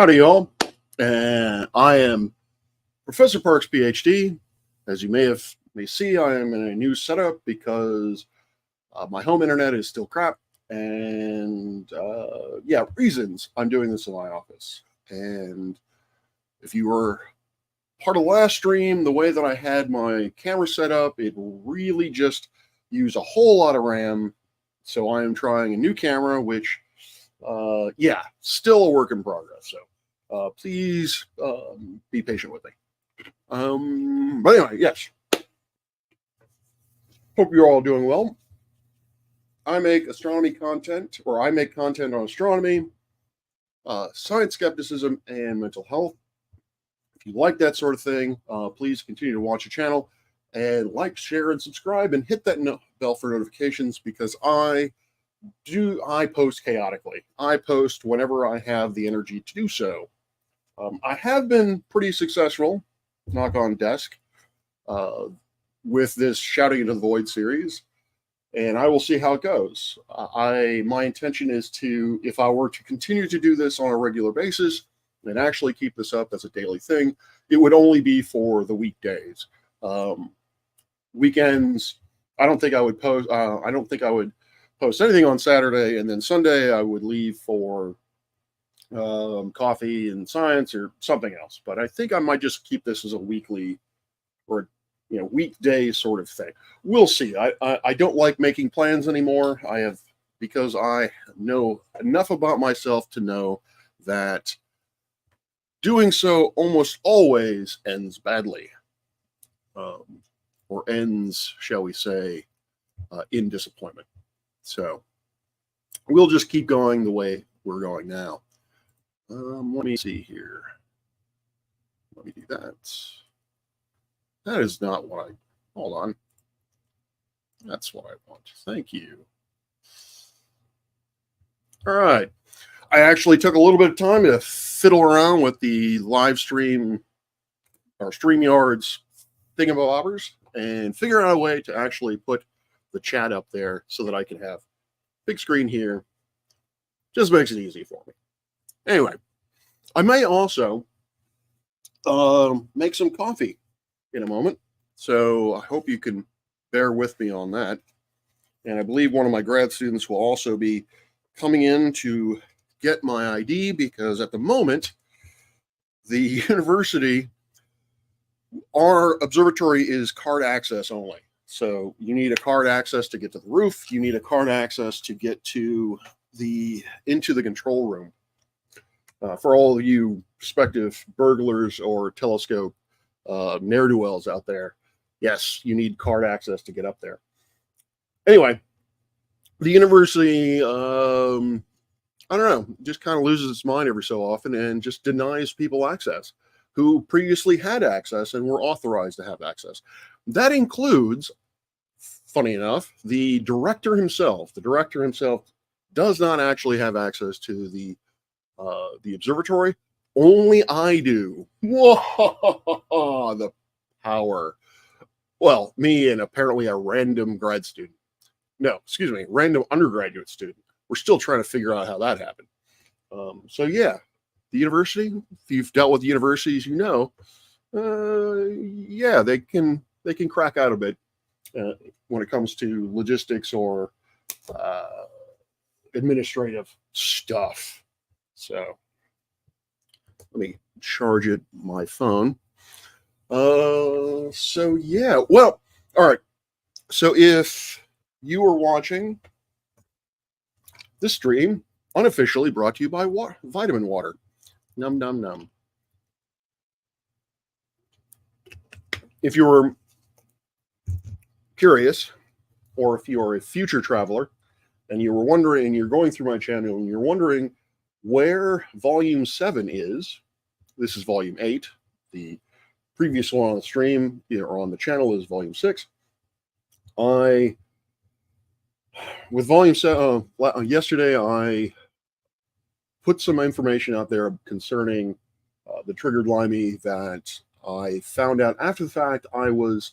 Howdy, y'all. And I am Professor Parks, PhD. As you may see, I am in a new setup because my home internet is still crap. And yeah, reasons I'm doing this in my office. And if you were part of last stream, the way that I had my camera set up, it really just used a whole lot of RAM. So I am trying a new camera, which, yeah, still a work in progress. So please be patient with me. But anyway, yes. Hope you're all doing well. I make astronomy content, or I make content on astronomy, science skepticism, and mental health. If you like that sort of thing, please continue to watch the channel and like, share, and subscribe, and hit that bell for notifications because I post chaotically. I post whenever I have the energy to do so. I have been pretty successful, knock on desk, with this Shouting into the Void series, and I will see how it goes. My intention is to, if I were to continue to do this on a regular basis and actually keep this up as a daily thing, it would only be for the weekdays. Weekends, I don't think I would post. I don't think I would post anything on Saturday, and then Sunday I would leave for coffee and science or something else. But I think I might just keep this as a weekly or weekday sort of thing. We'll see. I don't like making plans anymore. Because I know enough about myself to know that doing so almost always ends badly, or ends, shall we say, in disappointment. So we'll just keep going the way we're going now. Let me see here. Let me do that. That is not what I... Hold on. That's what I want. Thank you. All right. I actually took a little bit of time to fiddle around with the live stream or StreamYard's thingamabobbers and figure out a way to actually put the chat up there so that I can have big screen here. Just makes it easy for me. Anyway, I may also make some coffee in a moment, so I hope you can bear with me on that. And I believe one of my grad students will also be coming in to get my ID because at the moment, the university, our observatory is card access only. So you need a card access to get to the roof. You need a card access to get into the control room. For all of you prospective burglars or telescope ne'er-do-wells out there, yes, you need card access to get up there. Anyway, the university, I don't know, just kind of loses its mind every so often and just denies people access who previously had access and were authorized to have access. That includes, funny enough, the director himself. The director himself does not actually have access to the observatory. Only I do. Whoa, the power. Well, me and apparently a random grad student. No, excuse me, random undergraduate student. We're still trying to figure out how that happened. So yeah, the university, if you've dealt with universities, you know, yeah, they can crack out a bit when it comes to logistics or administrative stuff. So let me charge my phone. So yeah, well, all right. So if you were watching this stream, unofficially brought to you by vitamin water. Num num num. If you were curious, or if you are a future traveler and you were wondering, and you're going through my channel and you're wondering where volume 7 is, this is volume 8. The previous one on the stream or on the channel is volume 6. With volume 7, yesterday I put some information out there concerning the triggered limey that I found out after the fact I was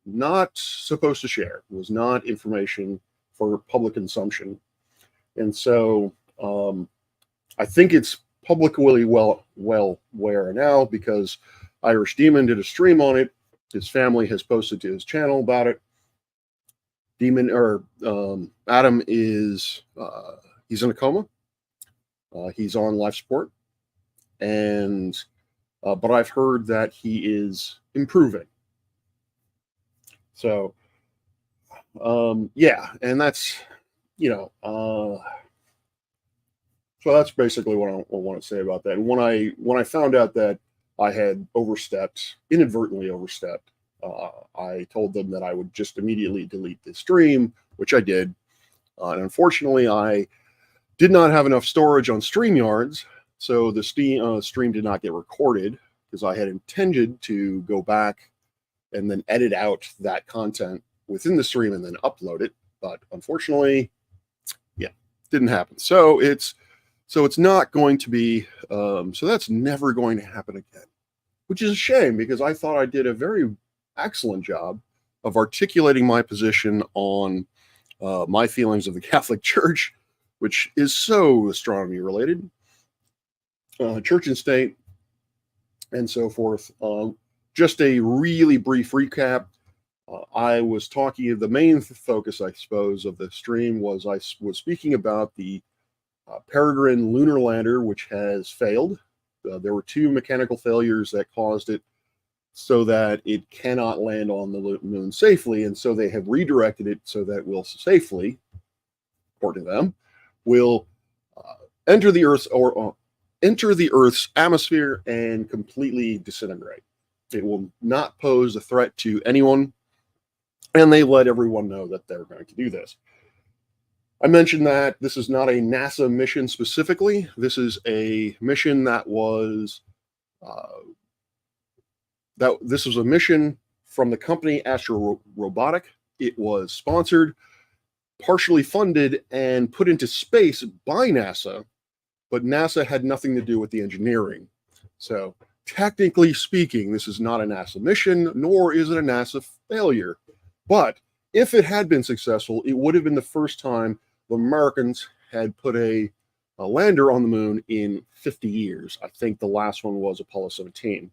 not supposed to share. It was not information for public consumption. And so I think it's publicly well aware now because Irish Demon did a stream on it. His family has posted to his channel about it. Demon or Adam is he's in a coma. He's on life support, and but I've heard that he is improving. So yeah, and that's so that's basically what I want to say about that. And when I found out that I had inadvertently overstepped, I told them that I would just immediately delete the stream, which I did. And unfortunately, I did not have enough storage on StreamYards, so the stream did not get recorded because I had intended to go back and then edit out that content within the stream and then upload it. But unfortunately, yeah, didn't happen. So it's not going to be, so that's never going to happen again, which is a shame because I thought I did a very excellent job of articulating my position on my feelings of the Catholic Church, which is so astronomy related, church and state, and so forth. Just a really brief recap. I was talking, the main focus, I suppose, of the stream was I was speaking about the Peregrine lunar lander, which has failed. There were 2 mechanical failures that caused it so that it cannot land on the moon safely, and so they have redirected it so that we'll safely, according to them, will enter the Earth's atmosphere and completely disintegrate. It will not pose a threat to anyone, and they let everyone know that they're going to do this. I mentioned that this is not a NASA mission specifically. This is a mission that was this was a mission from the company Astro Robotic. It was sponsored, partially funded, and put into space by NASA, but NASA had nothing to do with the engineering. So technically speaking, this is not a NASA mission, nor is it a NASA failure. But if it had been successful, it would have been the first time the Americans had put a lander on the moon in 50 years. I think the last one was Apollo 17.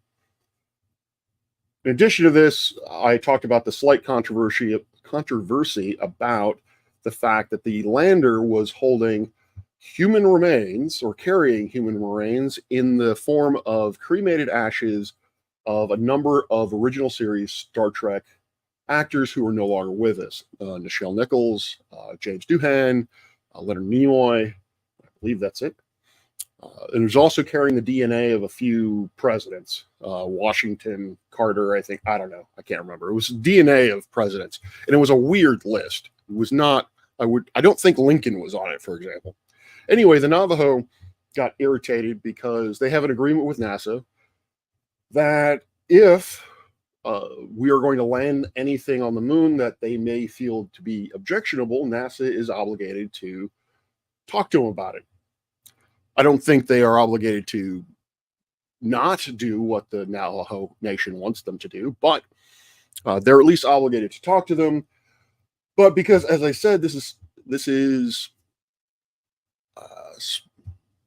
In addition to this, I talked about the slight controversy about the fact that the lander was holding human remains or carrying human remains in the form of cremated ashes of a number of original series Star Trek actors who are no longer with us. Nichelle Nichols, James Doohan, Leonard Nimoy, I believe that's it. And it was also carrying the DNA of a few presidents, Washington, Carter, I think, I don't know, I can't remember. It was DNA of presidents, and it was a weird list. It was not, I don't think Lincoln was on it, for example. Anyway, the Navajo got irritated because they have an agreement with NASA that if we are going to land anything on the moon that they may feel to be objectionable, NASA is obligated to talk to them about it. I don't think they are obligated to not do what the Navajo Nation wants them to do, but they're at least obligated to talk to them. But because, as I said, this is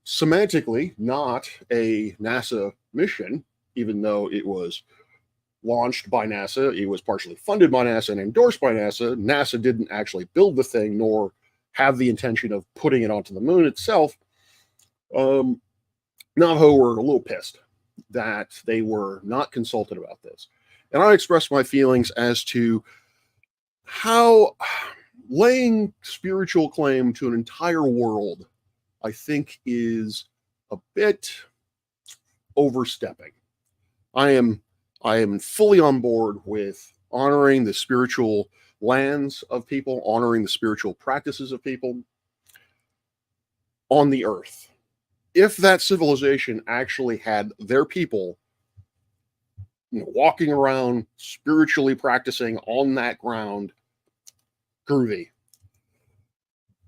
semantically not a NASA mission, even though it was launched by NASA, it was partially funded by NASA and endorsed by NASA. NASA didn't actually build the thing, nor have the intention of putting it onto the moon itself. Navajo were a little pissed that they were not consulted about this. And I expressed my feelings as to how laying spiritual claim to an entire world, I think, is a bit overstepping. I am fully on board with honoring the spiritual lands of people, honoring the spiritual practices of people on the earth. If that civilization actually had their people walking around spiritually practicing on that ground, groovy.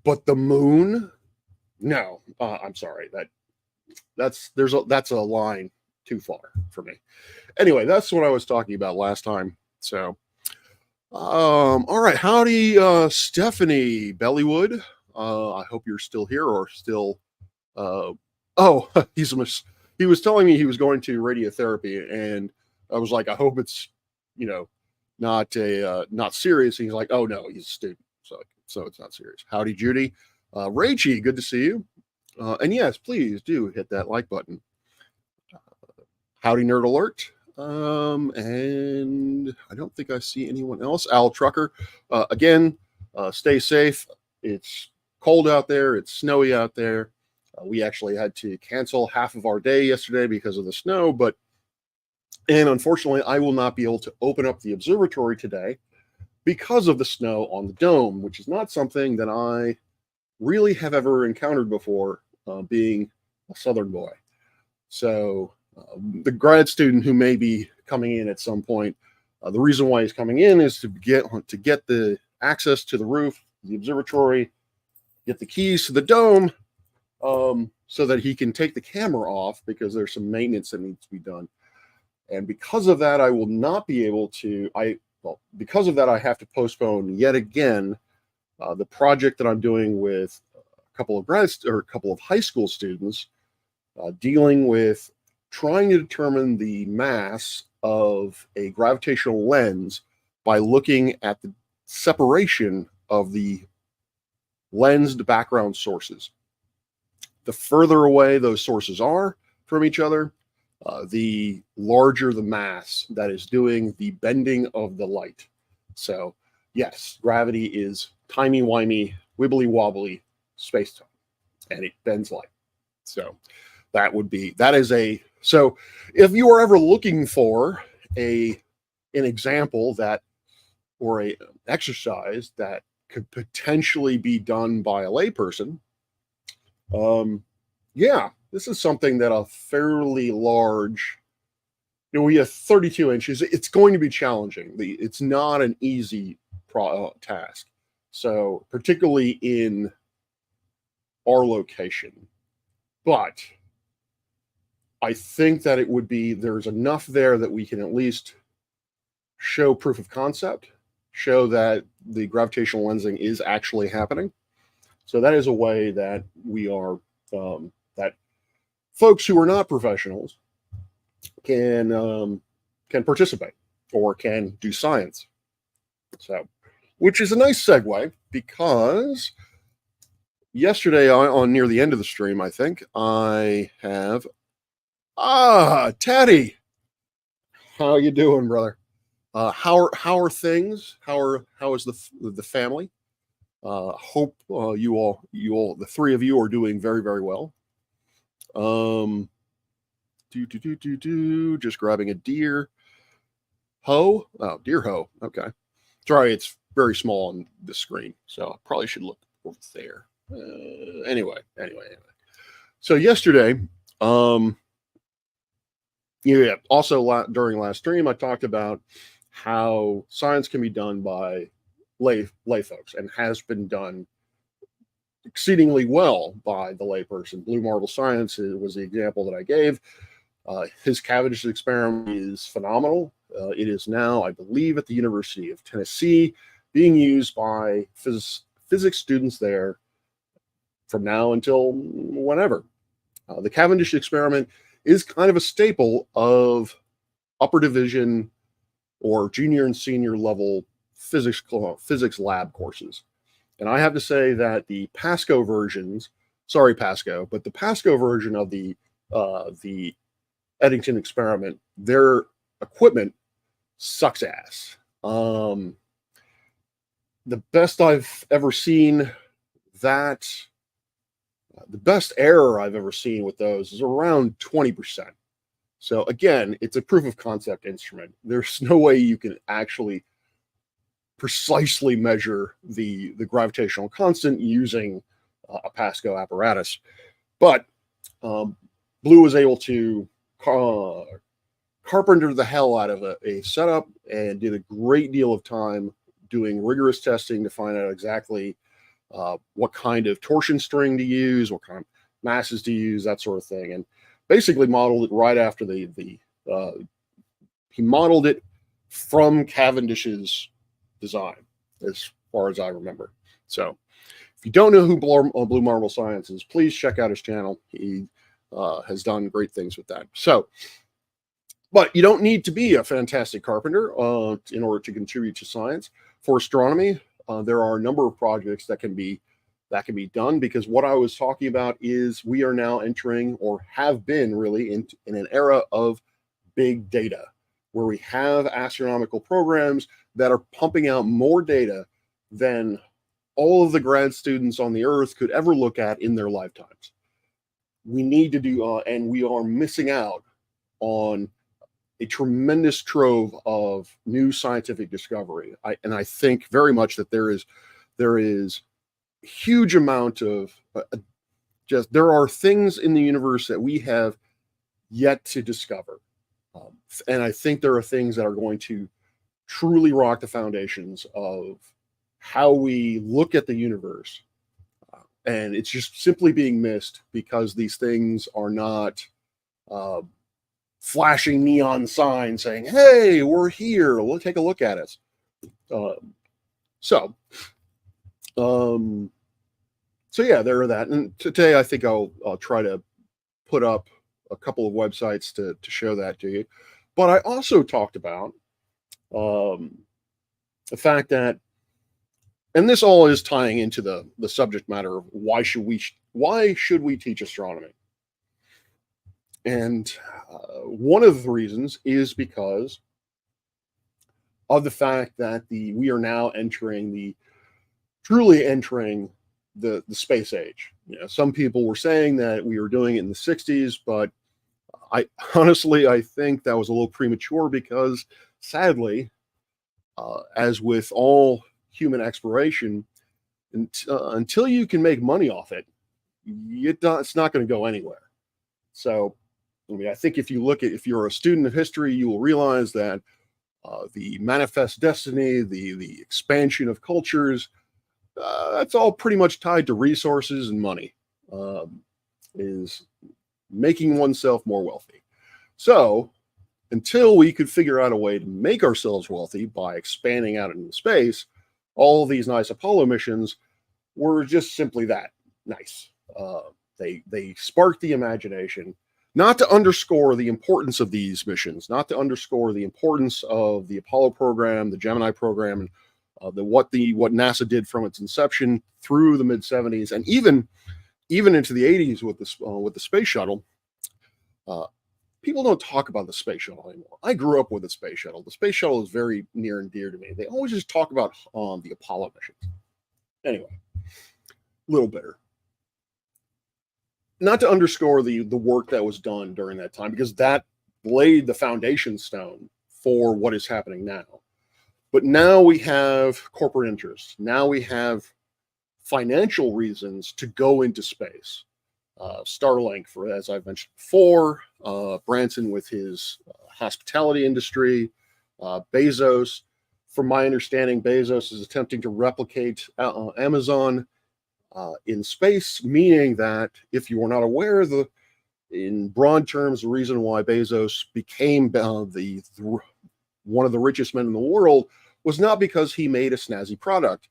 But the moon, no, I'm sorry, that's a line too far for me. Anyway, that's what I was talking about last time. So, all right, howdy, Stephanie Bellywood. I hope you're still here or still Oh, he was telling me he was going to radiotherapy, and I was like, I hope it's, you know, not serious. And he's like, oh no, he's a student, so it's not serious. Howdy, Judy, Rachie, good to see you. And yes, please do hit that like button. Howdy, Nerd Alert. And I don't think I see anyone else. Al Trucker, again, stay safe. It's cold out there. It's snowy out there. We actually had to cancel half of our day yesterday because of the snow, and unfortunately, I will not be able to open up the observatory today because of the snow on the dome, which is not something that I really have ever encountered before, being a Southern boy. So the grad student who may be coming in at some point, the reason why he's coming in is to get the access to the roof, the observatory, get the keys to the dome, so that he can take the camera off because there's some maintenance that needs to be done. And because of that, I will not be able to. Because of that, I have to postpone yet again the project that I'm doing with a couple of high school students, dealing with trying to determine the mass of a gravitational lens by looking at the separation of the lensed background sources. The further away those sources are from each other, the larger the mass that is doing the bending of the light. So, yes, gravity is timey-wimey, wibbly-wobbly space-time, and it bends light. So, so if you are ever looking for an example or an exercise that could potentially be done by a layperson, yeah, this is something that a fairly large, we have 32 inches. It's going to be challenging. It's not an easy task. So particularly in our location, but I think that there's enough there that we can at least show proof of concept, show that the gravitational lensing is actually happening. So that is a way that we are, that folks who are not professionals can participate or can do science. So, which is a nice segue, because yesterday on near the end of the stream, I think I have Taddy. How you doing, brother? How are things? How is the family? Hope you all, the three of you are doing very, very well. Just grabbing a deer hoe. Oh, deer hoe. Okay. Sorry, it's very small on the screen, so I probably should look over there. Anyway. So yesterday, also during last stream, I talked about how science can be done by lay folks, and has been done exceedingly well by the layperson. Blue Marble Science was the example that I gave. His Cavendish experiment is phenomenal. It is now, I believe, at the University of Tennessee, being used by physics students there from now until whenever. The Cavendish experiment is kind of a staple of upper division or junior and senior level physics lab courses. And I have to say that the Pasco versions, sorry Pasco, but the Pasco version of the Eddington experiment, their equipment sucks ass. The best I've ever seen the best error I've ever seen with those is around 20%. So again, it's a proof of concept instrument. There's no way you can actually precisely measure the gravitational constant using a Pasco apparatus. But Blue was able to carpenter the hell out of a setup, and did a great deal of time doing rigorous testing to find out exactly what kind of torsion string to use, what kind of masses to use, that sort of thing. And basically modeled it right after he modeled it from Cavendish's design, as far as I remember. So if you don't know who Blue Marble Science is, please check out his channel. He has done great things with that. So, but you don't need to be a fantastic carpenter in order to contribute to science. For astronomy, there are a number of projects that can be done, because what I was talking about is we are now entering, or have been really, in an era of big data, where we have astronomical programs that are pumping out more data than all of the grad students on the Earth could ever look at in their lifetimes. We need to do, and we are missing out on a tremendous trove of new scientific discovery. And I think very much that there is huge amount of there are things in the universe that we have yet to discover, and I think there are things that are going to truly rock the foundations of how we look at the universe, and it's just simply being missed because these things are not flashing neon signs saying, "Hey, we're here. We'll take a look at us." So yeah, there are that. And today I think I'll try to put up a couple of websites to show that to you. But I also talked about the fact that, and this all is tying into the subject matter of why should we teach astronomy? And one of the reasons is because of the fact that we are now truly entering the space age. Some people were saying that we were doing it in the 60s, but I think that was a little premature, because sadly, as with all human exploration, until you can make money off it, it's not going to go anywhere. So, I think if you're a student of history, you will realize that the manifest destiny, the expansion of cultures, that's all pretty much tied to resources and money, is making oneself more wealthy. So until we could figure out a way to make ourselves wealthy by expanding out into space, all of these nice Apollo missions were just simply that, nice. They sparked the imagination, not to underscore the importance of these missions, not to underscore the importance of the Apollo program, the Gemini program, and what NASA did from its inception through the mid 70s, and even into the 80s with the space shuttle. People don't talk about the space shuttle anymore. I grew up with the space shuttle. The space shuttle is very near and dear to me. They always just talk about the Apollo missions. Anyway, a little bitter. Not to underscore the work that was done during that time, because that laid the foundation stone for what is happening now. But now we have corporate interests. Now we have financial reasons to go into space. Starlink, as I've mentioned before, Branson with his hospitality industry, Bezos. From my understanding, Bezos is attempting to replicate Amazon in space, meaning that, if you are not aware, in broad terms, the reason why Bezos became one of the richest men in the world was not because he made a snazzy product,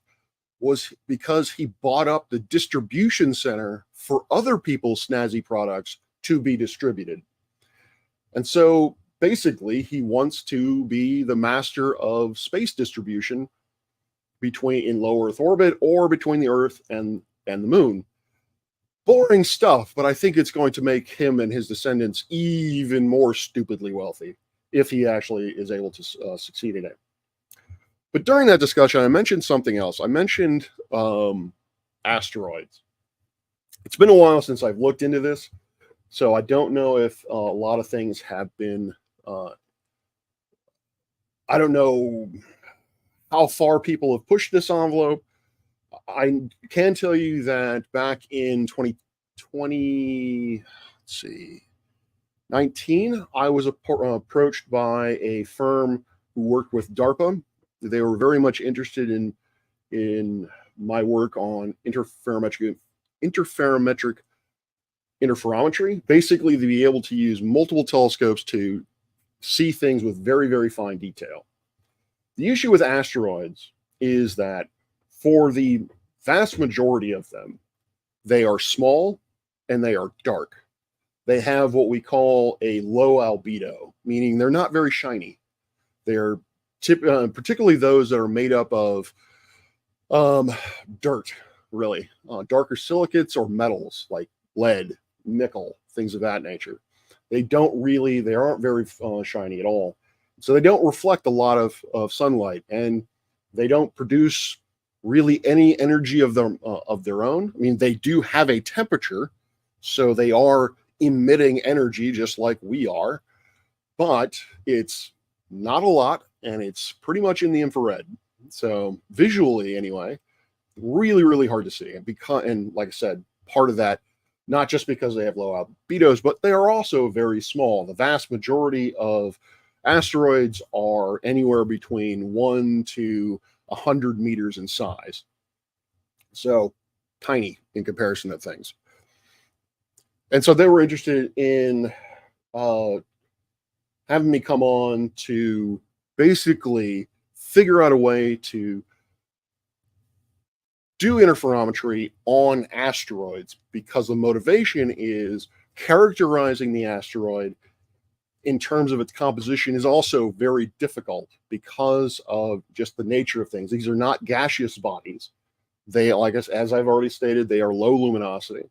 was because he bought up the distribution center for other people's snazzy products to be distributed. And so basically, he wants to be the master of space distribution in low Earth orbit, or between the Earth and the moon. Boring stuff, but I think it's going to make him and his descendants even more stupidly wealthy if he actually is able to succeed in it. But during that discussion, I mentioned something else. I mentioned asteroids. It's been a while since I've looked into this, so I don't know if a lot of things have been, I don't know how far people have pushed this envelope. I can tell you that back in 2020, 19, I was approached by a firm who worked with DARPA. They were very much interested in my work on interferometric interferometry, basically to be able to use multiple telescopes to see things with very, very fine detail. The issue with asteroids is that for the vast majority of them, they are small and they are dark. they have what we call a low albedo, meaning they're not very shiny. They're particularly those that are made up of dirt, really, darker silicates or metals like lead, nickel, things of that nature. They aren't very shiny at all. So they don't reflect a lot of sunlight, and they don't produce really any energy of their own. I mean, they do have a temperature, so they are emitting energy just like we are, but it's not a lot, and it's pretty much in the infrared. So visually, anyway, really, really hard to see. And like I said, part of that, not just because they have low albedos, but they are also very small. The vast majority of asteroids are anywhere between 1 to 100 meters in size. So tiny in comparison to things. And so they were interested in having me come on to basically figure out a way to do interferometry on asteroids, because the motivation is characterizing the asteroid in terms of its composition is also very difficult because of just the nature of things. These are not gaseous bodies. They, like as I've already stated, they are low luminosity.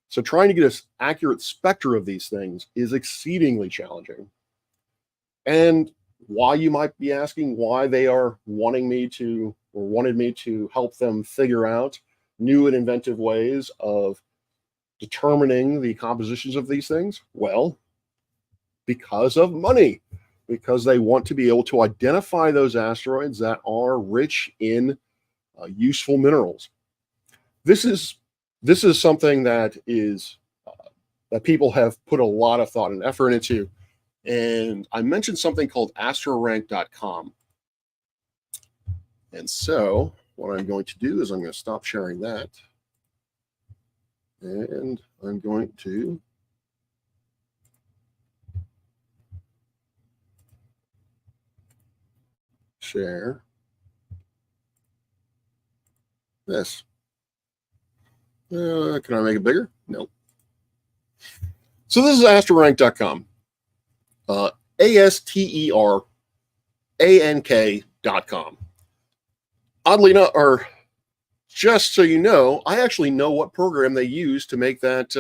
So trying to get an accurate spectra of these things is exceedingly challenging. And why, you might be asking, why they are wanted me to help them figure out new and inventive ways of determining the compositions of these things? Well, because of money, because they want to be able to identify those asteroids that are rich in useful minerals. This is something that is that people have put a lot of thought and effort into. And I mentioned something called astrorank.com. And so what I'm going to do is I'm going to stop sharing that. And I'm going to share this. Can I make it bigger? No. So this is astrorank.com. ASTERANK.com. Oddly enough, or just so you know, I actually know what program they use to make that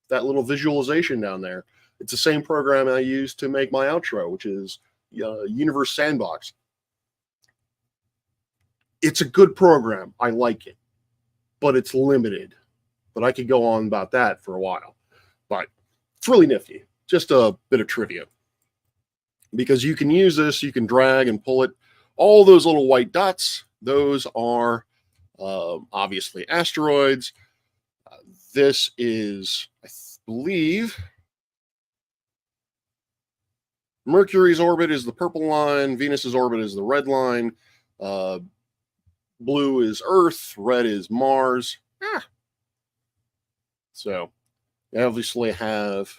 that little visualization down there. It's the same program I use to make my outro, which is Universe Sandbox. It's a good program. I like it, but it's limited. But I could go on about that for a while. But it's really nifty. Just a bit of trivia. Because you can use this, you can drag and pull it. All those little white dots, those are obviously asteroids. This is, I believe, Mercury's orbit is the purple line, Venus's orbit is the red line, blue is Earth, red is Mars. So, you obviously have,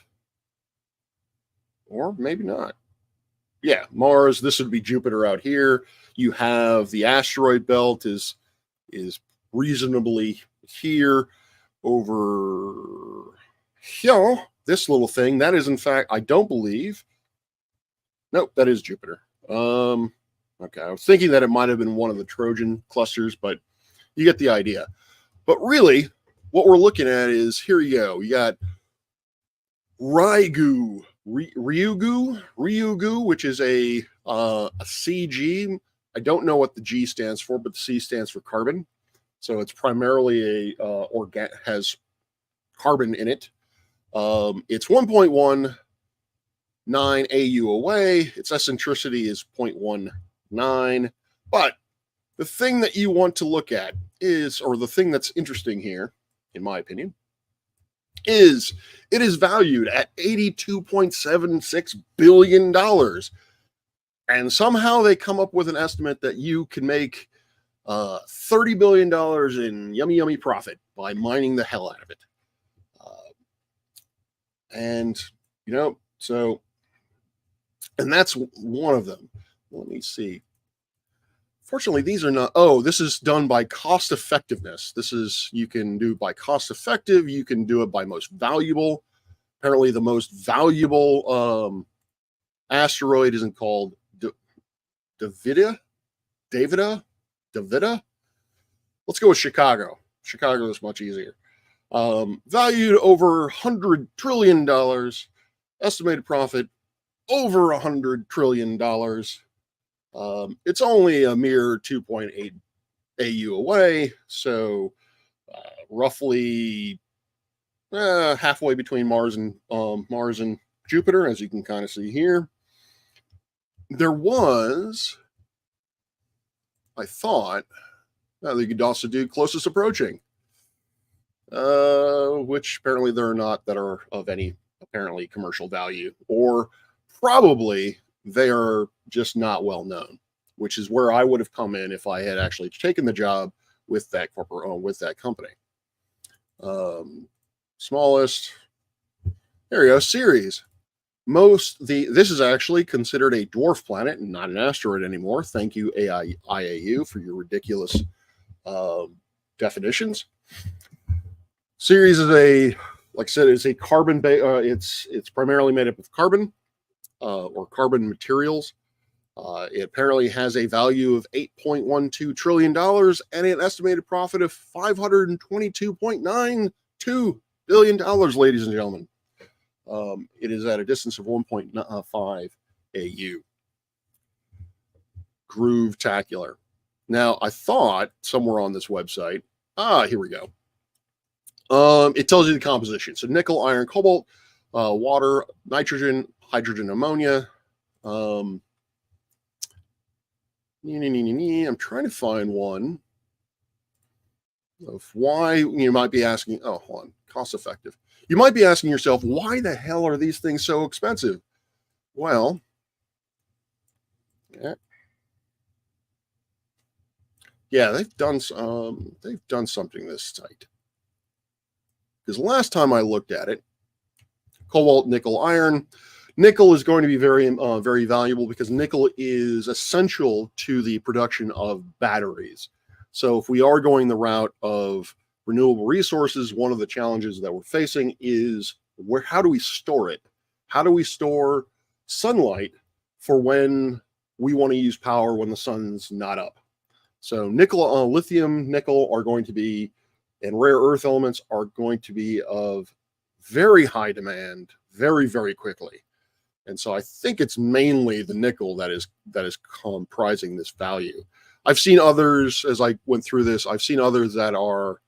or maybe not. Yeah, Mars, this would be Jupiter out here. You have the asteroid belt is reasonably here. Over here, this little thing, that is in fact, I don't believe. Nope, that is Jupiter. Okay, I was thinking that it might have been one of the Trojan clusters, but you get the idea. But really, what we're looking at is, here you go. You got Ryugu, which is a CG. I don't know what the G stands for, but the C stands for carbon. So it's primarily has carbon in it. It's 1.19 AU away. Its eccentricity is 0.19. But the thing that you want to look at is, or the thing that's interesting here, in my opinion, is it is valued at $82.76 billion. And somehow they come up with an estimate that you can make $30 billion in yummy profit by mining the hell out of it. And, so, and that's one of them. Let me see. Fortunately, these are not, this is done by cost effectiveness. You can do by cost effective, you can do it by most valuable. Apparently, the most valuable asteroid isn't called Davida. Let's go with Chicago. Chicago is much easier. Valued over $100 trillion. Estimated profit over $100 trillion. It's only a mere 2.8 AU away, so roughly halfway between Mars and Jupiter, as you can kind of see here. There was, I thought, you could also do closest approaching, which apparently there are not that are of any apparently commercial value, or probably they are just not well known, which is where I would have come in if I had actually taken the job with that with that company. Smallest, there we go, Ceres. This is actually considered a dwarf planet and not an asteroid anymore. Thank you, IAU, for your ridiculous definitions. Ceres is like I said, it's a carbon. It's primarily made up of carbon or carbon materials. It apparently has a value of $8.12 trillion and an estimated profit of $522.92 billion, ladies and gentlemen. It is at a distance of 1.5 AU. Groove-tacular. Now, I thought somewhere on this website, here we go. It tells you the composition. So nickel, iron, cobalt, water, nitrogen, hydrogen, ammonia. I'm trying to find one of why you might be asking, hold on, cost effective. You might be asking yourself, why the hell are these things so expensive? Well, yeah, they've done something this tight. Because last time I looked at it, cobalt, nickel, iron. Nickel is going to be very, very valuable because nickel is essential to the production of batteries. So if we are going the route of renewable resources, one of the challenges that we're facing is how do we store it? How do we store sunlight for when we want to use power when the sun's not up? So nickel, lithium, nickel are going to be, and rare earth elements are going to be of very high demand very, very quickly. And so I think it's mainly the nickel that is comprising this value. I've seen others, as I went through this, I've seen others that are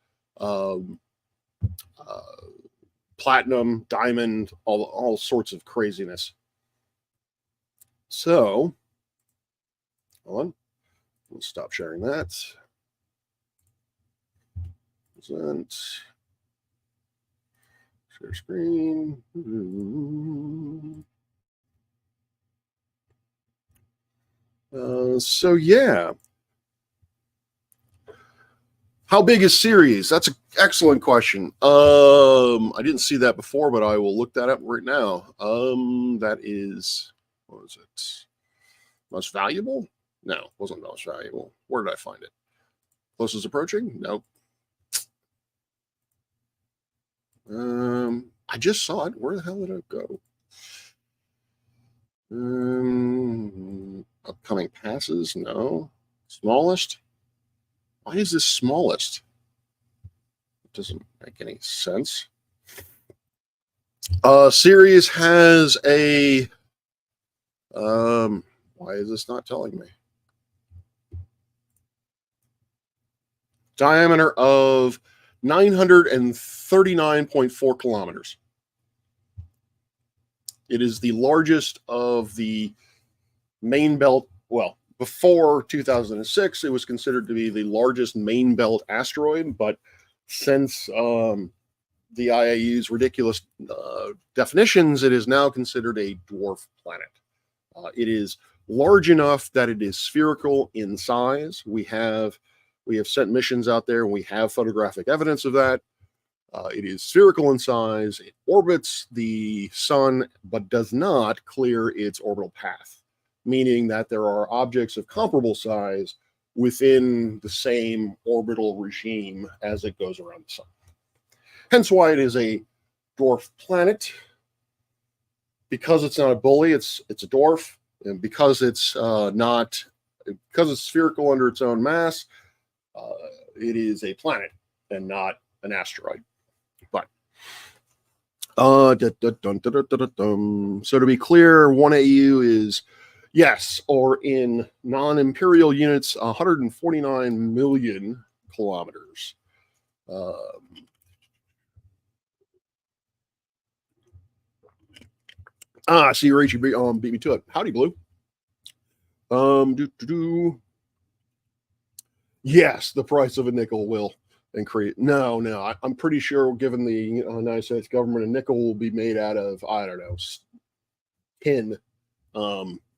platinum, diamond, all sorts of craziness. So, hold on. Let's stop sharing that. Present. Share screen. So yeah. How big is Ceres? That's an excellent question. I didn't see that before, but I will look that up right now. That is, what was it? Most valuable? No, it wasn't most valuable. Where did I find it? Closest approaching? Nope. I just saw it. Where the hell did it go? Upcoming passes? No. Smallest? Why is this smallest? It doesn't make any sense. Ceres has a why is this not telling me? Diameter of 939.4 kilometers. It is the largest of the main belt. Well, before 2006, it was considered to be the largest main belt asteroid, but since the IAU's ridiculous definitions, it is now considered a dwarf planet. It is large enough that it is spherical in size. We have sent missions out there, and we have photographic evidence of that. It is spherical in size. It orbits the sun, but does not clear its orbital path, meaning that there are objects of comparable size within the same orbital regime as it goes around the sun. Hence why it is a dwarf planet. because it's not a bully, it's a dwarf, and because it's spherical under its own mass, uh, it is a planet and not an asteroid. But so to be clear, 1 AU is, yes, or in non-imperial units, 149 million kilometers. See, Rachie beat me to it. Howdy, Blue. Yes, the price of a nickel will increase. No, I'm pretty sure, given the United States government, a nickel will be made out of, I don't know, tin.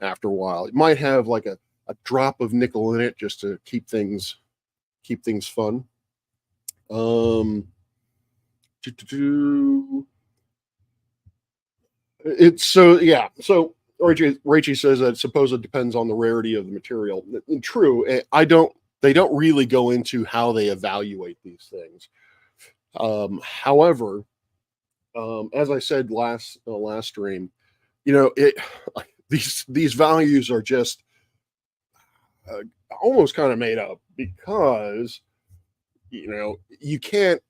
After a while, it might have like a drop of nickel in it just to keep things fun. It's so, yeah. So Rachie says that suppose it depends on the rarity of the material. And true, they don't really go into how they evaluate these things. However, as I said last stream, these values are just almost kind of made up, because you can't,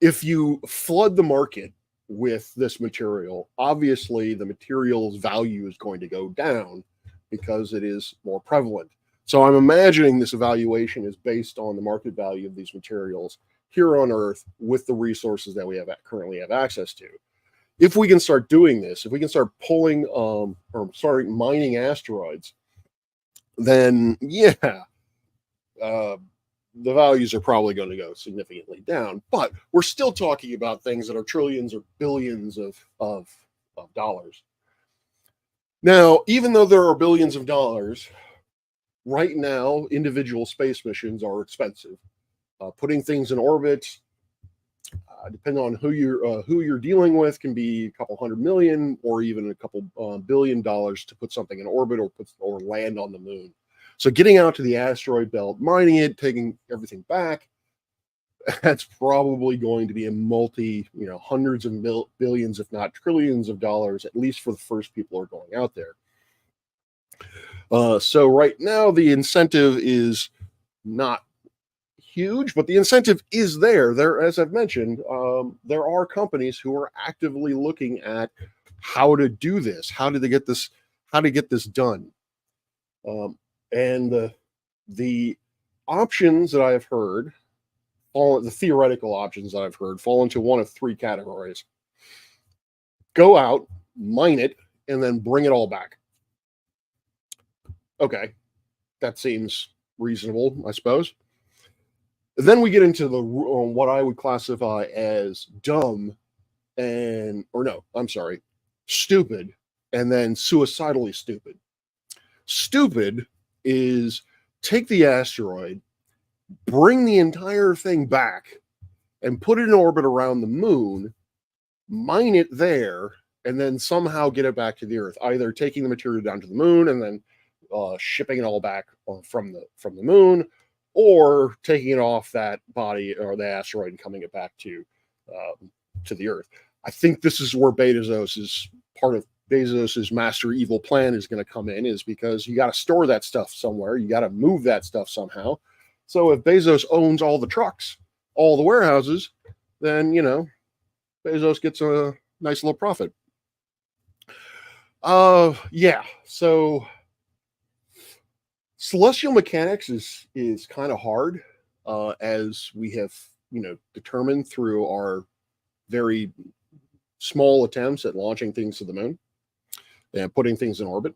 if you flood the market with this material, obviously the material's value is going to go down because it is more prevalent. So I'm imagining this evaluation is based on the market value of these materials here on Earth with the resources that we currently have access to. If we can start doing this, if we can start pulling or starting mining asteroids, then the values are probably going to go significantly down. But we're still talking about things that are trillions or billions of dollars. Now, even though there are billions of dollars, right now, individual space missions are expensive. Putting things in orbit, depending on who you're dealing with, can be a couple $100 million or even a couple $1 billion to put something in orbit or land on the moon. So getting out to the asteroid belt, mining it, taking everything back, that's probably going to be a hundreds of billions, if not trillions of dollars, at least for the first people who are going out there. So right now the incentive is not huge, but the incentive is there. There, as I've mentioned, there are companies who are actively looking at how to do this, how to get this done. And the options that I've heard, the theoretical options that I've heard, fall into one of three categories. Go out, mine it, and then bring it all back. Okay, that seems reasonable, I suppose. Then we get into what I would classify as dumb stupid, and then suicidally stupid. Stupid is take the asteroid, bring the entire thing back, and put it in orbit around the moon, mine it there, and then somehow get it back to the Earth, either taking the material down to the moon and then shipping it all back from the moon, or taking it off that body or the asteroid and coming it back to the Earth. I think this is where part of Bezos's master evil plan is going to come in, is because you got to store that stuff somewhere. You got to move that stuff somehow. So if Bezos owns all the trucks, all the warehouses, then, Bezos gets a nice little profit. So celestial mechanics is kind of hard, as we have, determined through our very small attempts at launching things to the moon and putting things in orbit.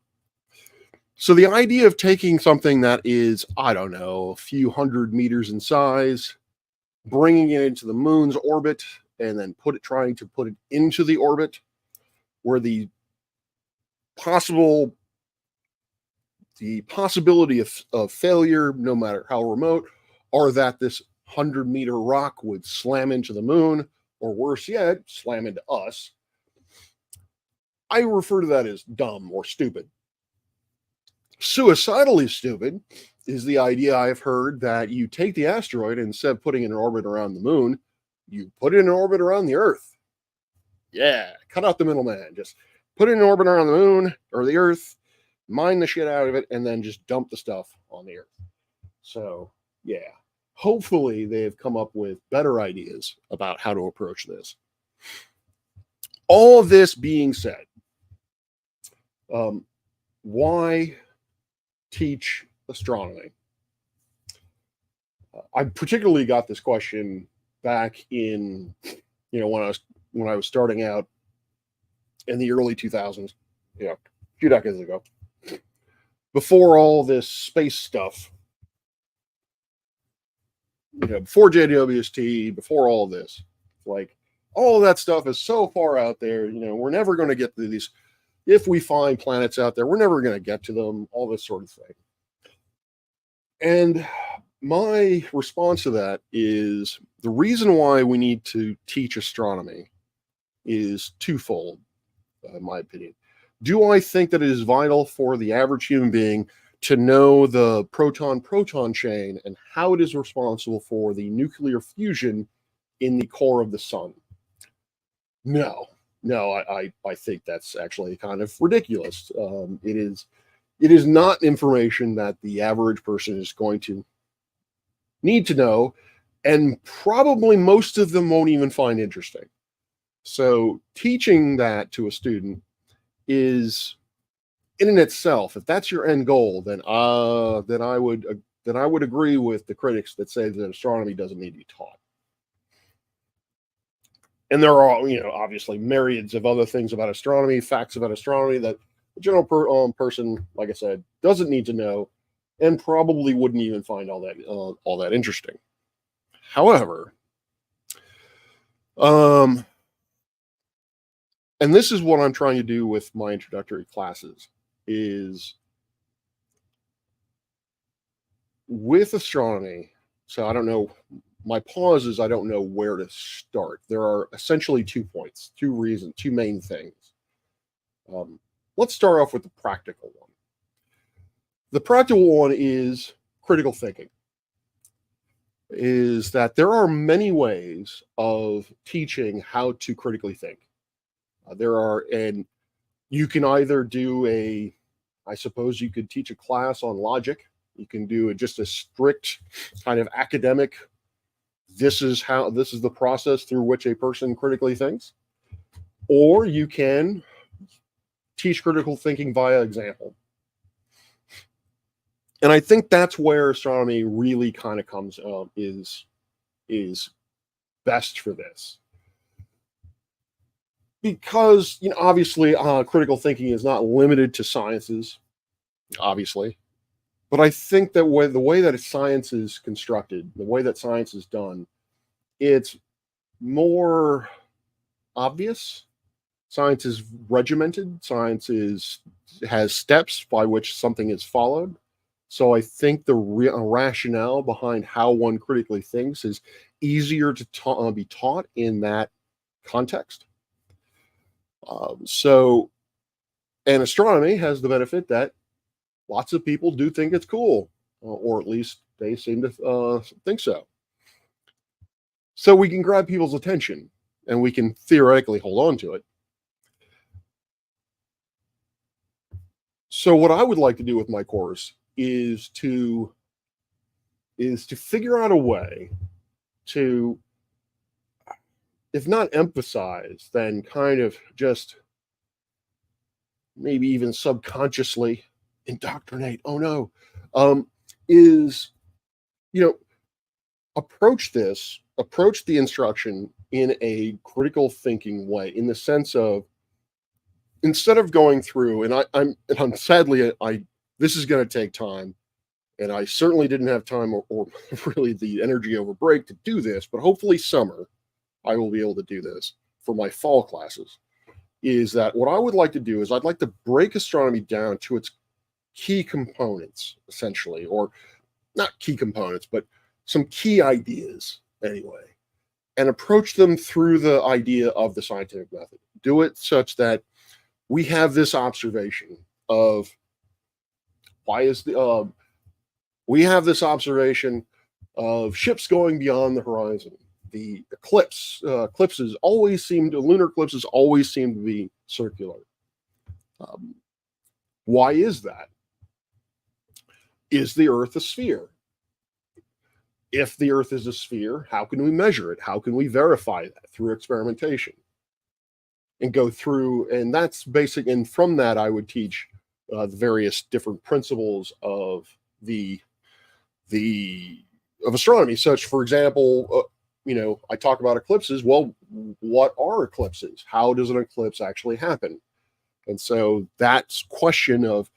So the idea of taking something that is, I don't know, a few 100 meters in size, bringing it into the moon's orbit, and then trying to put it into the orbit where the possibility of failure, no matter how remote, are that this 100-meter rock would slam into the moon, or worse yet, slam into us. I refer to that as dumb or stupid. Suicidally stupid is the idea I've heard that you take the asteroid, and instead of putting it in orbit around the moon, you put it in orbit around the Earth. Yeah, cut out the middleman. Just put it in orbit around the moon or the Earth, mine the shit out of it, and then just dump the stuff on the Earth. So, yeah, hopefully they've come up with better ideas about how to approach this. All of this being said, why teach astronomy? I particularly got this question back in, when I was starting out in the early 2000s, a few decades ago, before all this space stuff, before JWST, before all this, like all of that stuff is so far out there. We're never going to get to these. If we find planets out there, we're never going to get to them. All this sort of thing. And my response to that is the reason why we need to teach astronomy is twofold, in my opinion. Do I think that it is vital for the average human being to know the proton-proton chain and how it is responsible for the nuclear fusion in the core of the sun? No, I think that's actually kind of ridiculous. It is not information that the average person is going to need to know, and probably most of them won't even find interesting. So teaching that to a student is, in and itself, if that's your end goal, then I would agree with the critics that say that astronomy doesn't need to be taught. And there are, obviously myriads of other things about astronomy, facts about astronomy that the general person, like I said, doesn't need to know, and probably wouldn't even find all that interesting. However, and this is what I'm trying to do with my introductory classes, is with astronomy. So I don't know, my pause is I don't know where to start. There are essentially 2 points, 2 reasons, 2 main things. Let's start off with the practical one. The practical one is critical thinking. Is that there are many ways of teaching how to critically think. And you can either do I suppose you could teach a class on logic. You can do just a strict kind of academic, this is the process through which a person critically thinks. Or you can teach critical thinking via example. And I think that's where astronomy really kind of comes is best for this. Because, obviously, critical thinking is not limited to sciences, obviously. But I think that the way that science is constructed, the way that science is done, it's more obvious. Science is regimented. Science has steps by which something is followed. So I think the rationale behind how one critically thinks is easier to be taught in that context. And astronomy has the benefit that lots of people do think it's cool, or at least they seem to think so. So we can grab people's attention, and we can theoretically hold on to it. So what I would like to do with my course is to figure out a way to, if not emphasize, then kind of just maybe even subconsciously indoctrinate. Oh no, approach the instruction in a critical thinking way, in the sense of, instead of going through, and I'm sadly, this is going to take time, and I certainly didn't have time or really the energy over break to do this, but hopefully summer I will be able to do this for my fall classes. Is that what I would like to do? Is I'd like to break astronomy down to its key components, essentially, or not key components, but some key ideas anyway, and approach them through the idea of the scientific method. Do it such that we have this observation of we have this observation of ships going beyond the horizon. the eclipses lunar eclipses always seem to be circular. Why is that? Is the Earth a sphere? If the Earth is a sphere, how can we measure it? How can we verify that? Through experimentation. And go through, and that's basic. And from that, I would teach the various different principles of of astronomy. Such, for example, I talk about eclipses. Well, what are eclipses? How does an eclipse actually happen? And so that question of,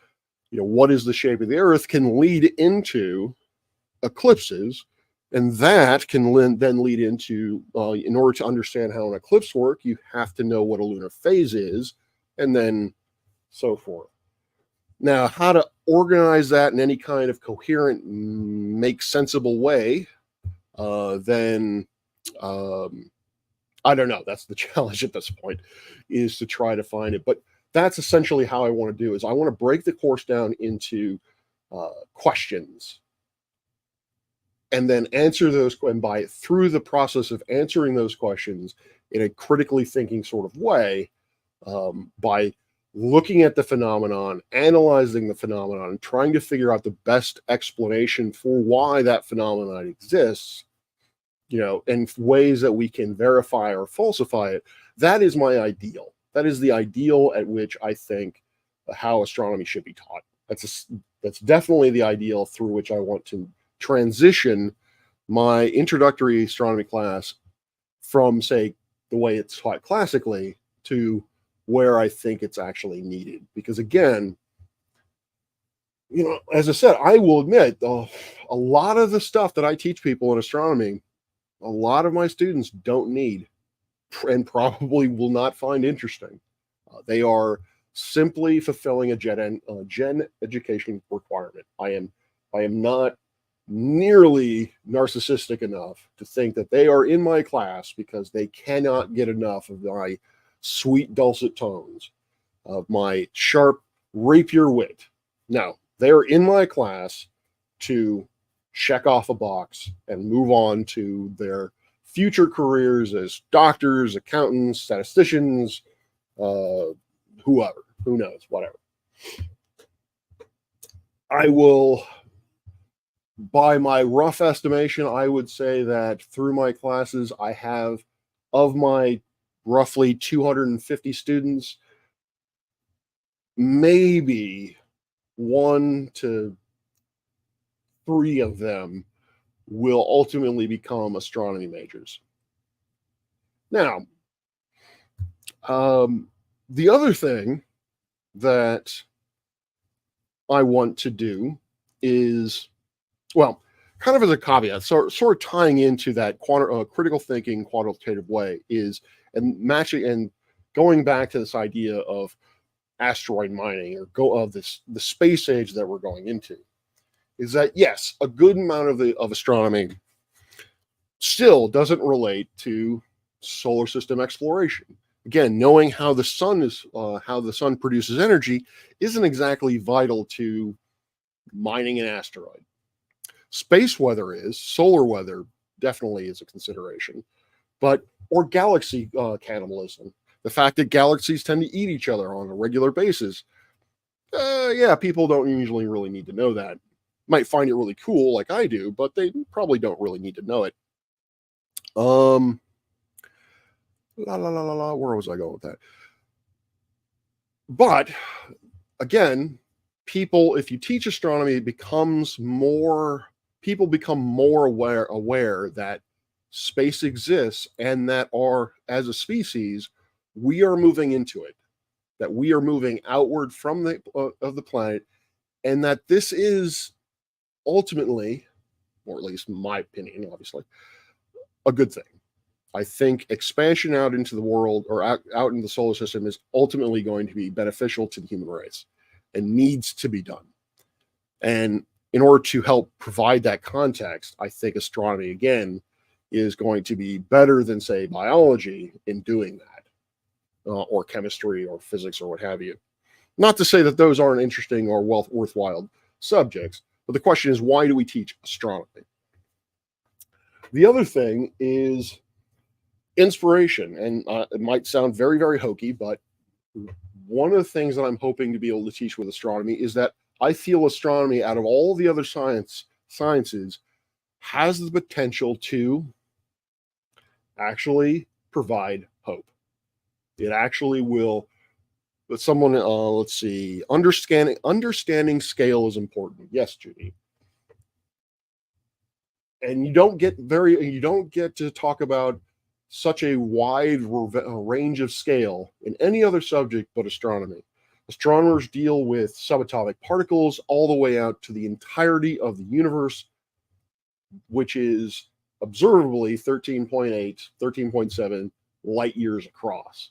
what is the shape of the Earth can lead into eclipses, and that can then lead into, in order to understand how an eclipse works, you have to know what a lunar phase is, and then so forth. Now, how to organize that in any kind of coherent, make sensible way, then I don't know. That's the challenge at this point, is to try to find it. But that's essentially how I want to do is I want to break the course down into questions, and then answer those, and through the process of answering those questions in a critically thinking sort of way, by looking at the phenomenon, analyzing the phenomenon, and trying to figure out the best explanation for why that phenomenon exists, and ways that we can verify or falsify it. That is my ideal. That is the ideal at which I think how astronomy should be taught. That's definitely the ideal through which I want to transition my introductory astronomy class from, say, the way it's taught classically to where I think it's actually needed. Because again, as I said, I will admit, a lot of the stuff that I teach people in astronomy, a lot of my students don't need and probably will not find interesting. They are simply fulfilling a gen education requirement. I am not nearly narcissistic enough to think that they are in my class because they cannot get enough of my sweet dulcet tones, of my sharp rapier wit. No, they're in my class to check off a box and move on to their future careers as doctors, accountants, statisticians, whoever, who knows, whatever. I will, by my rough estimation, I would say that through my classes, I have, of my roughly 250 students, maybe 1 to 3 of them will ultimately become astronomy majors. Now, the other thing that I want to do is, well, kind of as a caveat, sort of tying into that critical thinking, quantitative way, is, and matching and going back to this idea of asteroid mining, or the space age that we're going into, is that yes, a good amount of astronomy still doesn't relate to solar system exploration. Again, knowing how the sun produces energy isn't exactly vital to mining an asteroid. Space weather is, solar weather definitely is a consideration, or galaxy cannibalism. The fact that galaxies tend to eat each other on a regular basis. Yeah, people don't usually really need to know that. Might find it really cool like I do, but they probably don't really need to know it. Where was I going with that? But again, if you teach astronomy, people become more aware that space exists, and that as a species, we are moving into it, that we are moving outward from the planet, and that this is ultimately, or at least in my opinion, obviously, a good thing. I think expansion out into the world, or out in the solar system, is ultimately going to be beneficial to the human race and needs to be done. And in order to help provide that context, I think astronomy, again, is going to be better than, say, biology in doing that, or chemistry or physics or what have you. Not to say that those aren't interesting or worthwhile subjects, but the question is, why do we teach astronomy? The other thing is inspiration. And it might sound very, very hokey, but one of the things that I'm hoping to be able to teach with astronomy is that I feel astronomy, out of all the other sciences, has the potential to actually provide hope. It actually will. But someone, let's see, understanding scale is important. Yes, Judy. And you don't get to talk about such a wide range of scale in any other subject but astronomy. Astronomers deal with subatomic particles all the way out to the entirety of the universe, which is observably 13.8, 13.7 light years across,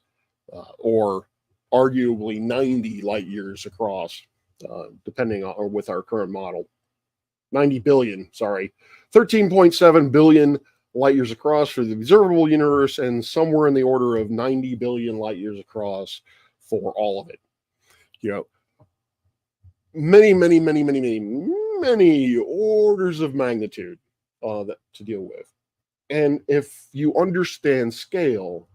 or arguably 90 light years across, depending on, or with our current model. 90 billion, sorry. 13.7 billion light years across for the observable universe, and somewhere in the order of 90 billion light years across for all of it. You know, many orders of magnitude to deal with. And if you understand scale,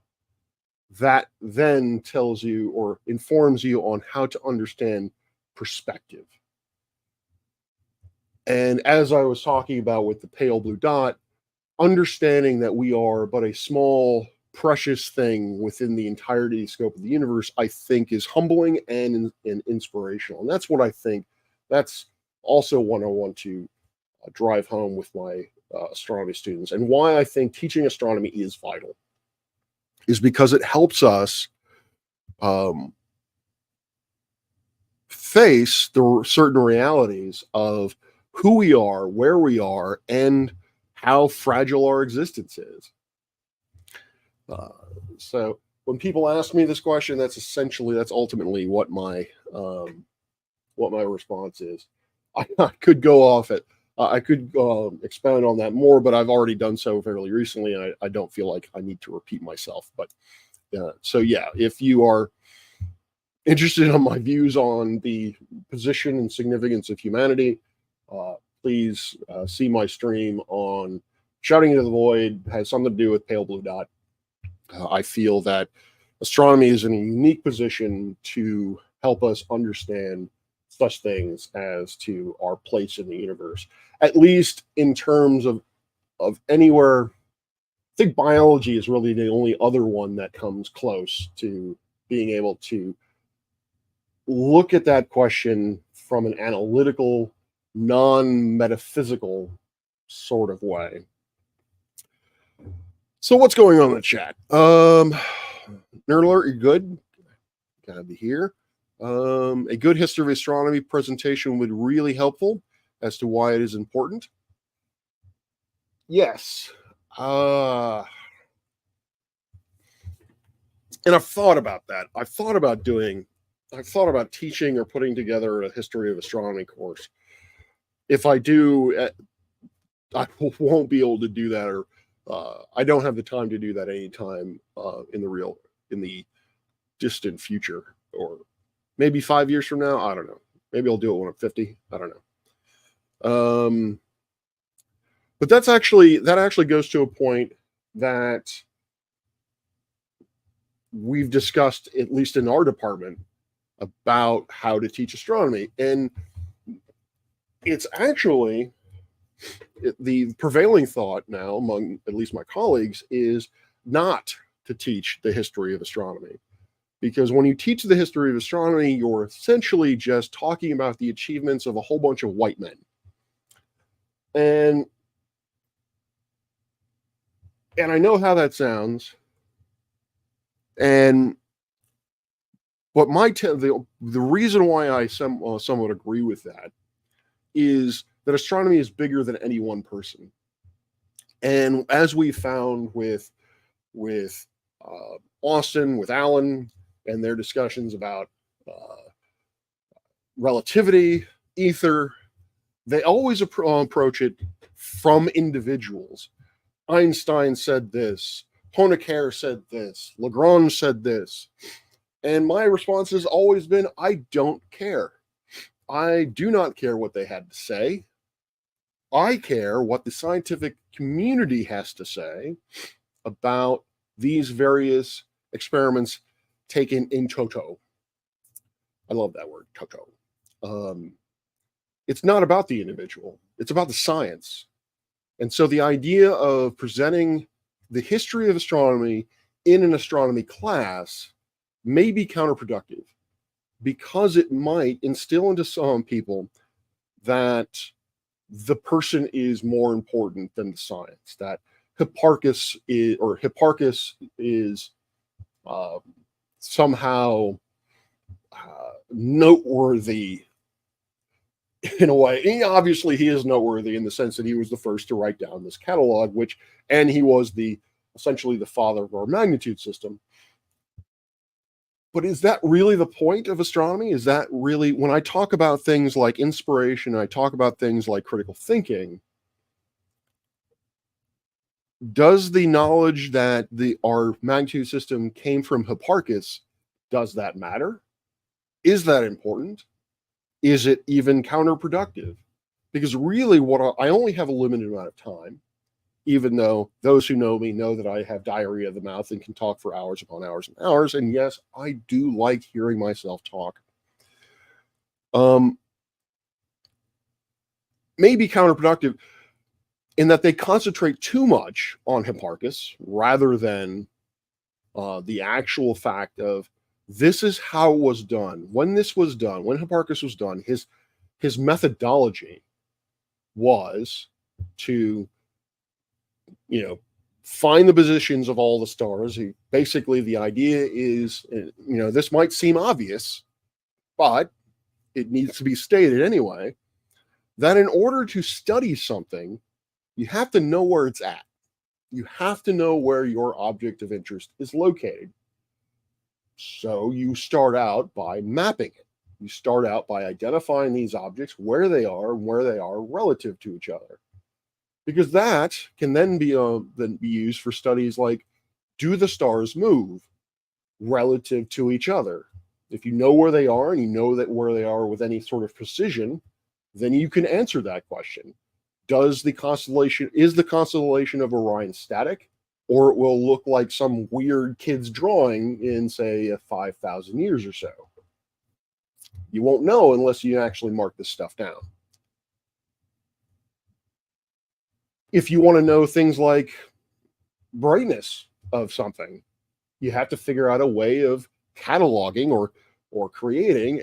that then tells you or informs you on how to understand perspective. And as I was talking about with the pale blue dot, understanding that we are but a small, precious thing within the entirety scope of the universe, I think is humbling and inspirational. And that's what I think, that's also what I want to drive home with my astronomy students, and why I think teaching astronomy is vital, is because it helps us face the certain realities of who we are, where we are, and how fragile our existence is. So when people ask me this question, that's ultimately what my response is. I could go off it. I could expound on that more, but I've already done so fairly recently, and I don't feel like I need to repeat myself. But so yeah, if you are interested in my views on the position and significance of humanity, please see my stream on Shouting into the Void. It has something to do with pale blue dot. I feel that astronomy is in a unique position to help us understand such things as to our place in the universe, at least in terms of anywhere. I think biology is really the only other one that comes close to being able to look at that question from an analytical, non-metaphysical sort of way. So what's going on in the chat? Nerd alert, you're good. Gotta be here. A good history of astronomy presentation would be really helpful as to why it is important. Yes. And I've thought about that. I've thought about teaching or putting together a history of astronomy course. If I do, I won't be able to do that, or I don't have the time to do that anytime in the distant future, or maybe 5 years from now. I don't know. Maybe I'll do it when I'm 50. I don't know. But that actually goes to a point that we've discussed, at least in our department, about how to teach astronomy. And it's actually the prevailing thought now among at least my colleagues is not to teach the history of astronomy. Because when you teach the history of astronomy, you're essentially just talking about the achievements of a whole bunch of white men. And I know how that sounds. But the reason why I somewhat agree with that is that astronomy is bigger than any one person. And as we found with Austin, with Alan, and their discussions about relativity, ether, they always approach it from individuals. Einstein said this, Honecker said this, Lagrange said this. And my response has always been, I don't care. I do not care what they had to say. I care what the scientific community has to say about these various experiments taken in toto. I love that word, toto. It's not about the individual, it's about the science. And so the idea of presenting the history of astronomy in an astronomy class may be counterproductive because it might instill into some people that the person is more important than the science, that Hipparchus is somehow noteworthy in a way. Obviously, he is noteworthy in the sense that he was the first to write down this catalog, and he was essentially the father of our magnitude system. But is that really the point of astronomy? Is that really, when I talk about things like inspiration, I talk about things like critical thinking, does the knowledge that our magnitude system came from Hipparchus, does that matter? Is that important? Is it even counterproductive? Because really, I only have a limited amount of time, even though those who know me know that I have diarrhea of the mouth and can talk for hours upon hours and hours. And yes, I do like hearing myself talk. May be counterproductive in that they concentrate too much on Hipparchus rather than the actual fact of this is how it was done. When this was done, when Hipparchus was done, his methodology was to, find the positions of all the stars. Basically, the idea is, this might seem obvious, but it needs to be stated anyway, that in order to study something, you have to know where it's at. You have to know where your object of interest is located. So you start out by mapping it. You start out by identifying these objects, where they are, and where they are relative to each other. Because that can then be used for studies like, do the stars move relative to each other? If you know where they are and you know that where they are with any sort of precision, then you can answer that question. Is the constellation of Orion static, or it will look like some weird kid's drawing in, say, 5,000 years or so? You won't know unless you actually mark this stuff down. If you want to know things like brightness of something, you have to figure out a way of cataloging or creating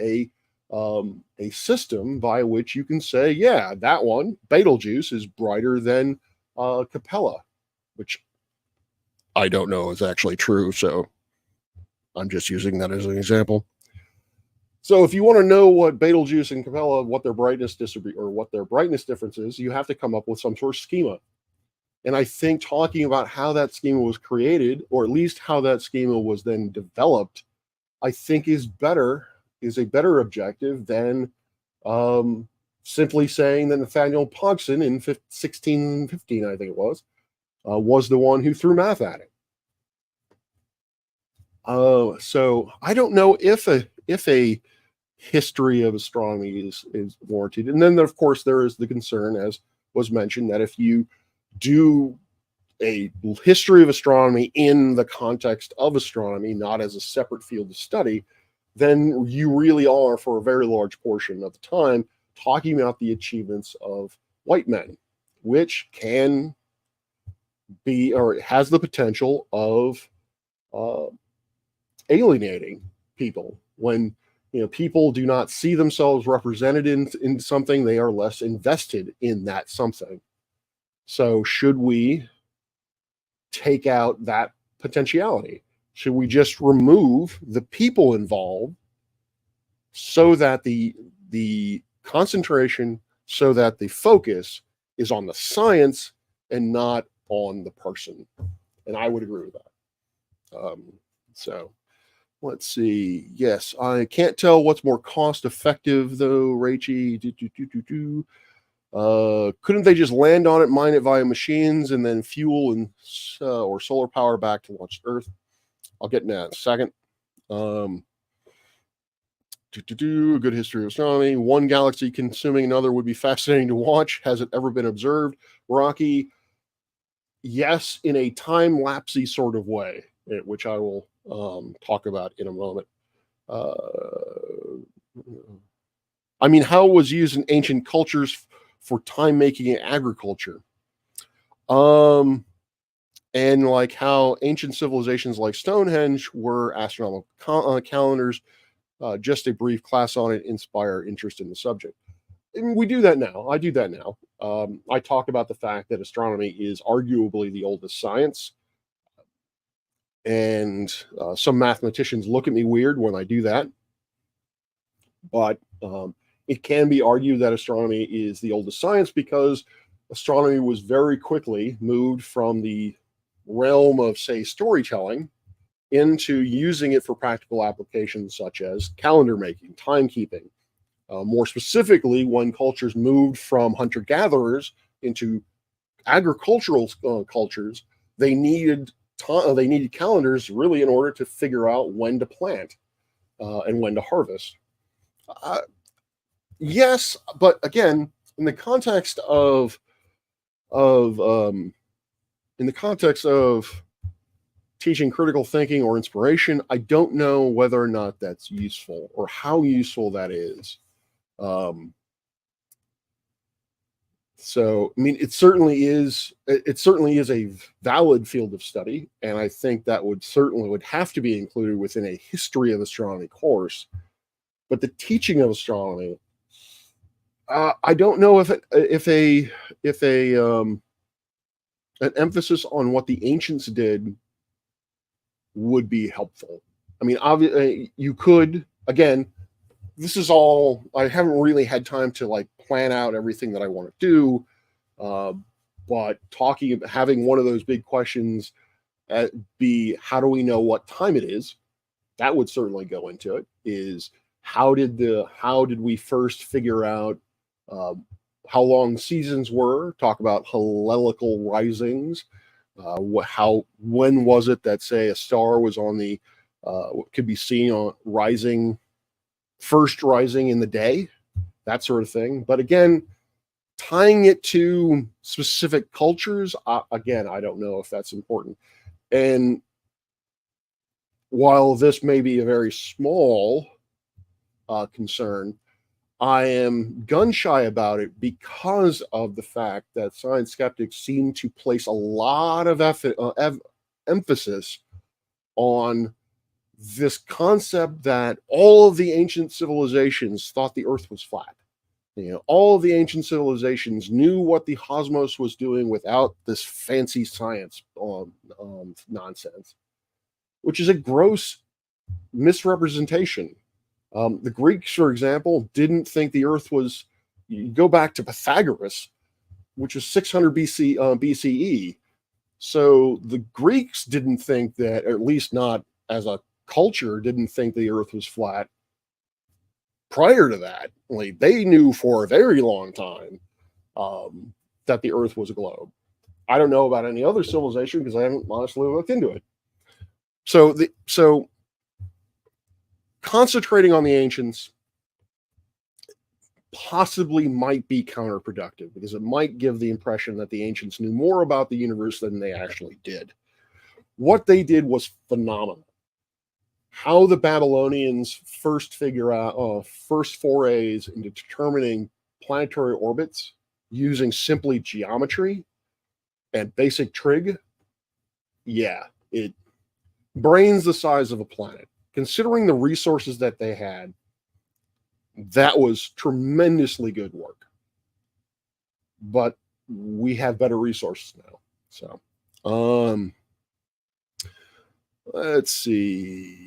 a system by which you can say, yeah, that one, Betelgeuse, is brighter than Capella, which I don't know is actually true, so I'm just using that as an example. So if you want to know what Betelgeuse and Capella, what their brightness difference is, you have to come up with some sort of schema. And I think talking about how that schema was created, or at least how that schema was then developed, I think is a better objective than simply saying that Nathaniel Pogson in 1615, I think it was the one who threw math at it. So I don't know if a history of astronomy is warranted. And then, of course, there is the concern, as was mentioned, that if you do a history of astronomy in the context of astronomy, not as a separate field of study, then you really are, for a very large portion of the time, talking about the achievements of white men, which can be, or has the potential of alienating people. When people do not see themselves represented in something, they are less invested in that something. So should we take out that potentiality? Should we just remove the people involved so that the concentration, so that the focus is on the science and not on the person? And I would agree with that. So let's see. Yes, I can't tell what's more cost effective though, Raichi. Couldn't they just land on it, mine it via machines, and then fuel and or solar power back to launch Earth? I'll get in that in a second. A good history of astronomy. One galaxy consuming another would be fascinating to watch. Has it ever been observed? Rocky, yes, in a time-lapsey sort of way, which I will talk about in a moment. Uh, I mean, how it was used in ancient cultures for time making and agriculture. Um, and like how ancient civilizations like Stonehenge were astronomical calendars. Just a brief class on it, inspire interest in the subject. And we do that now. I do that now. I talk about the fact that astronomy is arguably the oldest science. And some mathematicians look at me weird when I do that. But it can be argued that astronomy is the oldest science because astronomy was very quickly moved from the realm of, say, storytelling into using it for practical applications such as calendar making, timekeeping. More specifically, when cultures moved from hunter gatherers into agricultural cultures, they needed they needed calendars really in order to figure out when to plant and when to harvest. Uh, yes, but again, in the context of in the context of teaching critical thinking or inspiration, I don't know whether or not that's useful or how useful that is. Um, so, I mean, it certainly is. It certainly is a valid field of study, and I think that would have to be included within a history of astronomy course. But the teaching of astronomy, I don't know if an emphasis on what the ancients did would be helpful. I mean, obviously, you could again. This is all. I haven't really had time to like plan out everything that I want to do. Uh, but having one of those big questions be how do we know what time it is? That would certainly go into it. Is how did we first figure out uh, how long seasons were? Talk about hellenical risings. When was it that say a star was on the could be seen on rising in the day, that sort of thing. But again, tying it to specific cultures, again, I don't know if that's important. And while this may be a very small concern, I am gun shy about it because of the fact that science skeptics seem to place a lot of emphasis on this concept that all of the ancient civilizations thought the earth was flat. You know, all of the ancient civilizations knew what the cosmos was doing without this fancy science nonsense, which is a gross misrepresentation. The Greeks, for example, didn't think the earth was, you go back to Pythagoras, which was 600 BCE. So the Greeks didn't think that, or at least not as a culture, didn't think the earth was flat. Prior to that, like, they knew for a very long time that the earth was a globe. I don't know about any other civilization because I haven't honestly looked into it. So concentrating on the ancients possibly might be counterproductive because it might give the impression that the ancients knew more about the universe than they actually did. What they did was phenomenal. How the Babylonians first forays into determining planetary orbits using simply geometry and basic trig, yeah, it brains the size of a planet. Considering the resources that they had, that was tremendously good work. But we have better resources now. So, let's see.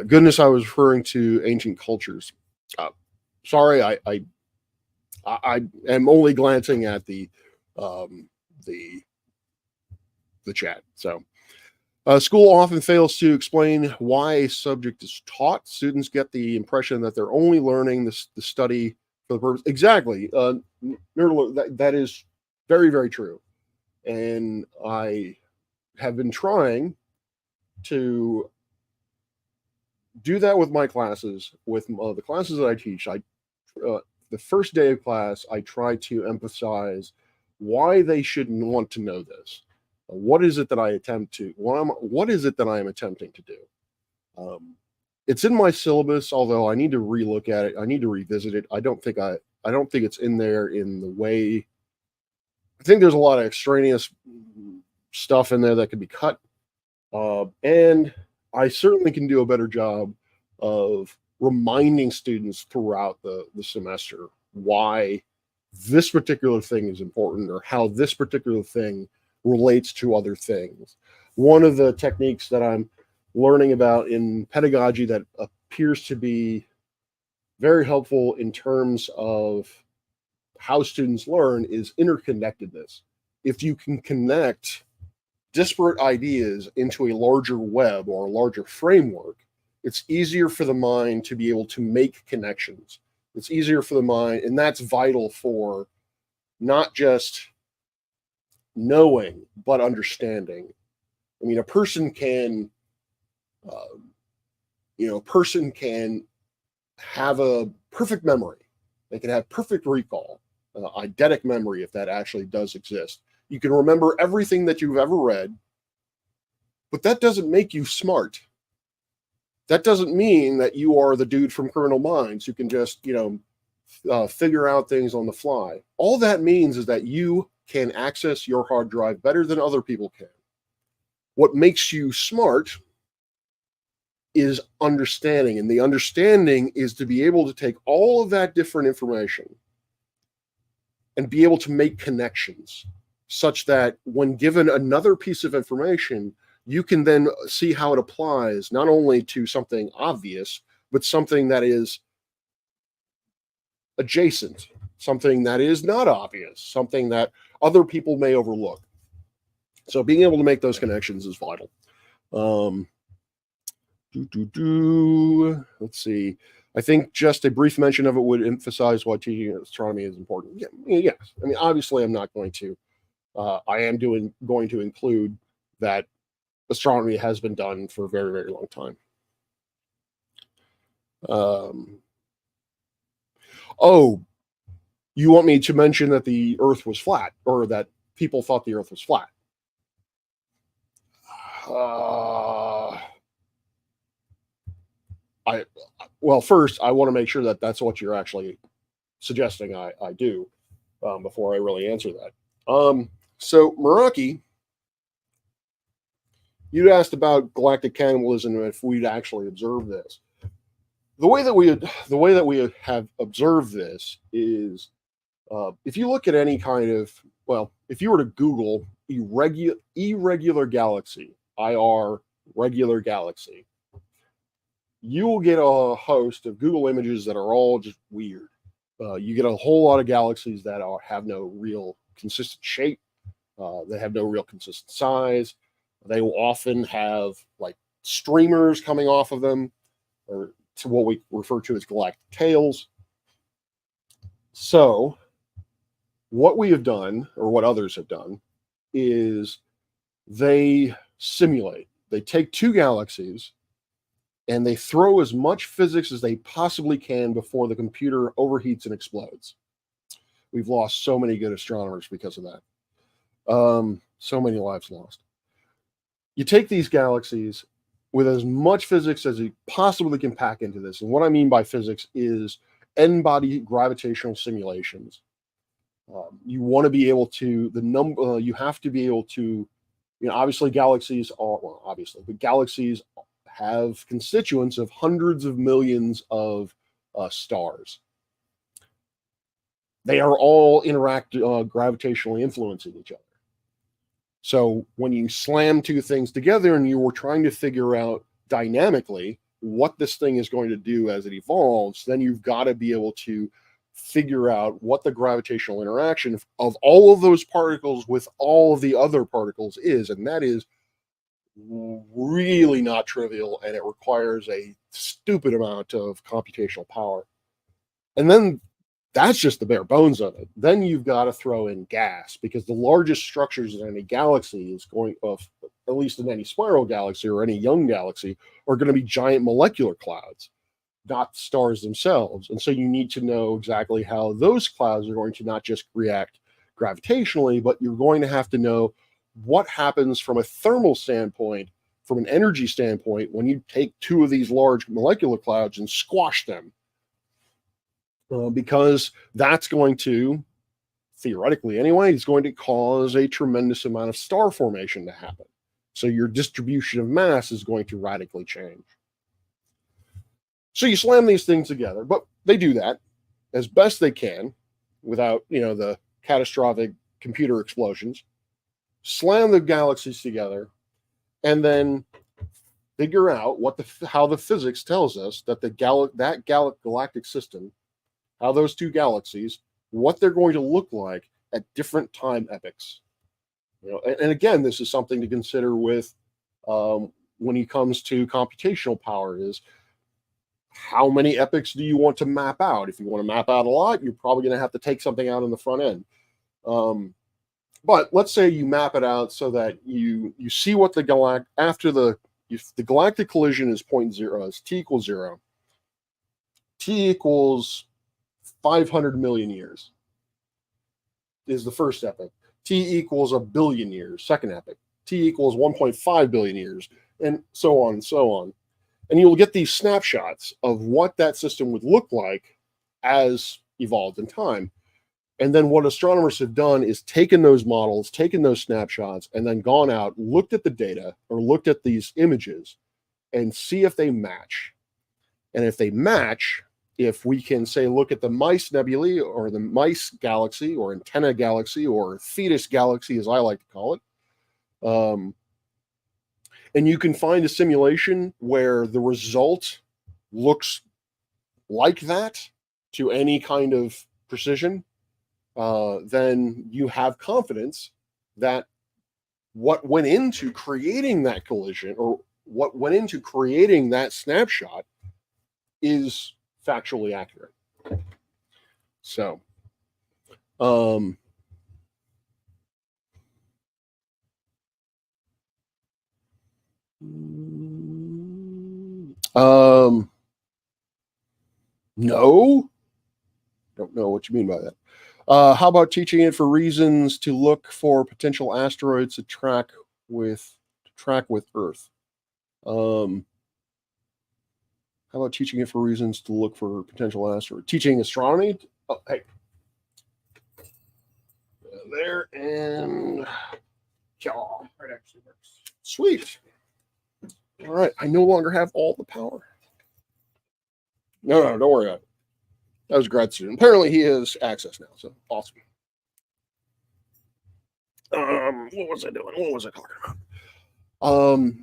Goodness, I was referring to ancient cultures. Sorry, I am only glancing at the chat. So, school often fails to explain why a subject is taught. Students get the impression that they're only learning the study for the purpose. Exactly. That is very, very true. And I have been trying to do that with my classes, with the classes that I teach. The first day of class, I try to emphasize why they shouldn't want to know this. What is it that I attempt to? What is it that I am attempting to do? Um, it's in my syllabus, although I need to relook at it. I need to revisit it. I don't think it's in there in the way. I think there's a lot of extraneous stuff in there that could be cut, and I certainly can do a better job of reminding students throughout the semester why this particular thing is important or how this particular thing relates to other things. One of the techniques that I'm learning about in pedagogy that appears to be very helpful in terms of how students learn is interconnectedness. If you can connect disparate ideas into a larger web or a larger framework, it's easier for the mind to be able to make connections. It's easier for the mind, and that's vital for not just knowing, but understanding. I mean, a person can, uh, a person can have a perfect memory. They can have perfect recall, eidetic memory, if that actually does exist. You can remember everything that you've ever read, but that doesn't make you smart. That doesn't mean that you are the dude from Criminal Minds who can just, figure out things on the fly. All that means is that you can access your hard drive better than other people can. What makes you smart is understanding, and the understanding is to be able to take all of that different information and be able to make connections such that when given another piece of information, you can then see how it applies not only to something obvious, but something that is adjacent, something that is not obvious, something that other people may overlook. So being able to make those connections is vital. Let's see. I think just a brief mention of it would emphasize why teaching astronomy is important. Yeah, yes. I mean, obviously, I'm not going to. I am going to include that astronomy has been done for a very, very long time. Oh, you want me to mention that the Earth was flat, or that people thought the Earth was flat? I well, first I want to make sure that that's what you're actually suggesting I do before I really answer that. So Meraki, you asked about galactic cannibalism and if we'd actually observed this. The way that we have observed this is if you look at any kind of if you were to Google irregular galaxy, IR regular galaxy, you will get a host of Google images that are all just weird. You get a whole lot of galaxies that have no real consistent shape. They have no real consistent size. They will often have like streamers coming off of them, or to what we refer to as galactic tails. So, what we have done, or what others have done, is they simulate. They take two galaxies and they throw as much physics as they possibly can before the computer overheats and explodes. We've lost so many good astronomers because of that. So many lives lost. You take these galaxies with as much physics as you possibly can pack into this. And what I mean by physics is n-body gravitational simulations. You want to be able to, you have to be able to, obviously galaxies are, well, obviously, but galaxies have constituents of hundreds of millions of stars. They are all gravitationally influencing each other. So when you slam two things together and you were trying to figure out dynamically what this thing is going to do as it evolves, then you've got to be able to figure out what the gravitational interaction of all of those particles with all of the other particles is. And that is really not trivial, and it requires a stupid amount of computational power. And then That's just the bare bones of it. Then you've got to throw in gas, because the largest structures in any galaxy is going of, at least in any spiral galaxy or any young galaxy, are going to be giant molecular clouds, not stars themselves. And so you need to know exactly how those clouds are going to not just react gravitationally, but you're going to have to know what happens from a thermal standpoint, from an energy standpoint, when you take two of these large molecular clouds and squash them. Because that's going to, theoretically anyway, is going to cause a tremendous amount of star formation to happen. So your distribution of mass is going to radically change. So you slam these things together, but they do that as best they can without, the catastrophic computer explosions. Slam the galaxies together, and then figure out how the physics tells us that galactic system, how those two galaxies, what they're going to look like at different time epochs. And again, this is something to consider with when it comes to computational power, is how many epochs do you want to map out? If you want to map out a lot, you're probably going to have to take something out on the front end. But let's say you map it out so that you see what after the galactic collision is 0.0, is t equals 0. T equals 500 million years is the first epoch. T equals 1 billion years, second epoch. T equals 1.5 billion years, and so on and so on. And you'll get these snapshots of what that system would look like as evolved in time. And then what astronomers have done is taken those models, taken those snapshots, and then gone out, looked at the data or looked at these images and see if they match. And if they match, if we can say, look at the Mice nebulae or the Mice galaxy or Antenna galaxy or Thetis galaxy, as I like to call it, and you can find a simulation where the result looks like that to any kind of precision, then you have confidence that what went into creating that collision, or what went into creating that snapshot, is factually accurate. So, no, don't know what you mean by that. How about teaching it for reasons to look for potential asteroids to track with Earth? How about teaching it for reasons to look for potential asteroids? Teaching astronomy? Oh, hey. There, and yeah, it actually works. Sweet. All right, I no longer have all the power. No, don't worry about it. That was a grad student. Apparently he has access now, so awesome. What was I doing? What was I talking about?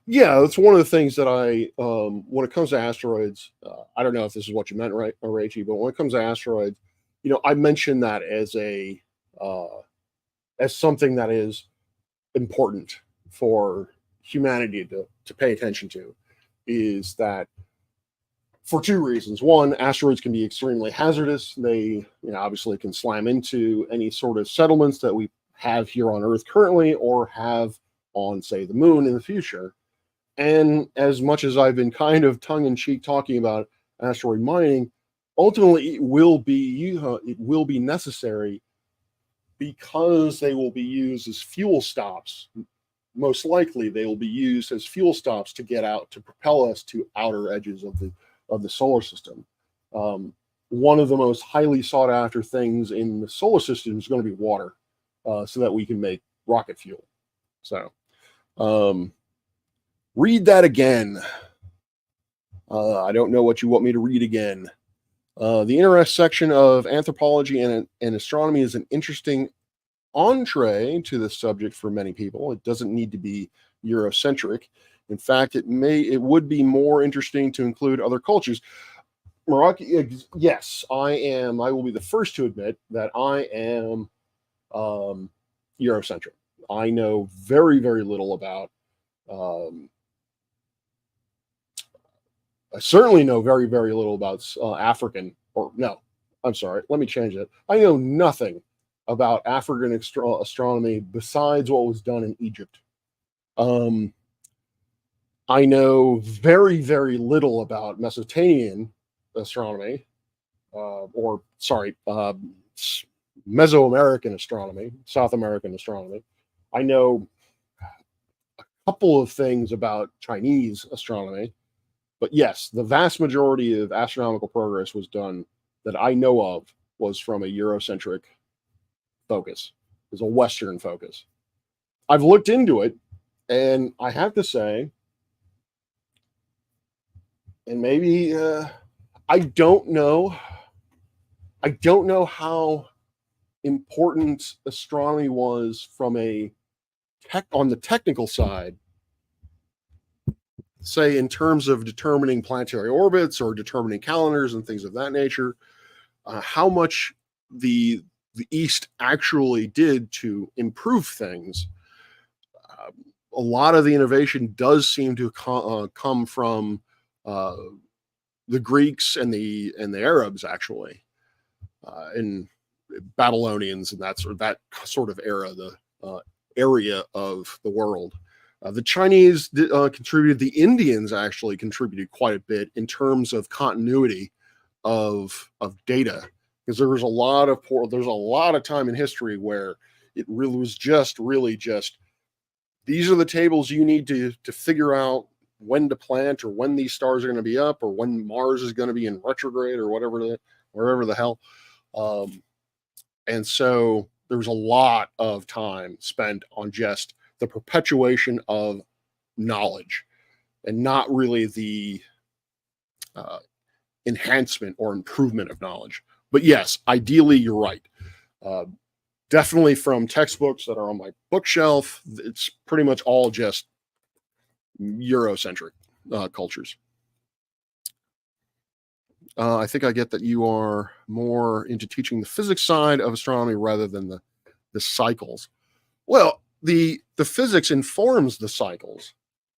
Yeah, that's one of the things that I, when it comes to asteroids, I don't know if this is what you meant, right, Rachie, but when it comes to asteroids, I mentioned that as something that is important for humanity to pay attention to, is that for two reasons. One, asteroids can be extremely hazardous. They, obviously can slam into any sort of settlements that we have here on Earth currently, or have on, say, the moon in the future. And as much as I've been kind of tongue-in-cheek talking about asteroid mining, ultimately it will be necessary, because they will be used as fuel stops. Most likely, they will be used as fuel stops to get out, to propel us to outer edges of the solar system. One of the most highly sought after things in the solar system is going to be water, so that we can make rocket fuel. So, read that again. I don't know what you want me to read again. The intersection of anthropology and astronomy is an interesting entree to the subject for many people. It doesn't need to be Eurocentric. In fact, it would be more interesting to include other cultures. Meraki, yes, I am. I will be the first to admit that I am Eurocentric. I know very, very little about. I certainly know very, very little about African or no, I'm sorry, let me change it. I know nothing about African astronomy besides what was done in Egypt. Um, I know very, very little about Mesopotamian astronomy, or sorry, Mesoamerican astronomy, South American astronomy. I know a couple of things about Chinese astronomy, but yes, the vast majority of astronomical progress was done that I know of was from a Eurocentric focus, is a Western focus. I've looked into it, and I have to say, and maybe I don't know, I don't know how important astronomy was from a tech on the technical side, say in terms of determining planetary orbits or determining calendars and things of that nature. How much the the East actually did to improve things. Uh, a lot of the innovation does seem to come from uh, the Greeks and the Arabs, actually, and Babylonians and that sort of era, the area of the world. The Chinese contributed. The Indians actually contributed quite a bit in terms of continuity of data, because there's a lot of time in history where it really was just really just these are the tables you need to figure out when to plant or when these stars are going to be up or when Mars is going to be in retrograde or wherever the hell. Um, and so there was a lot of time spent on just the perpetuation of knowledge and not really the uh, enhancement or improvement of knowledge. But yes, ideally, you're right. Uh, Definitely from textbooks that are on my bookshelf, it's pretty much all just Eurocentric cultures. I think I get that you are more into teaching the physics side of astronomy rather than the cycles. Well, the physics informs the cycles,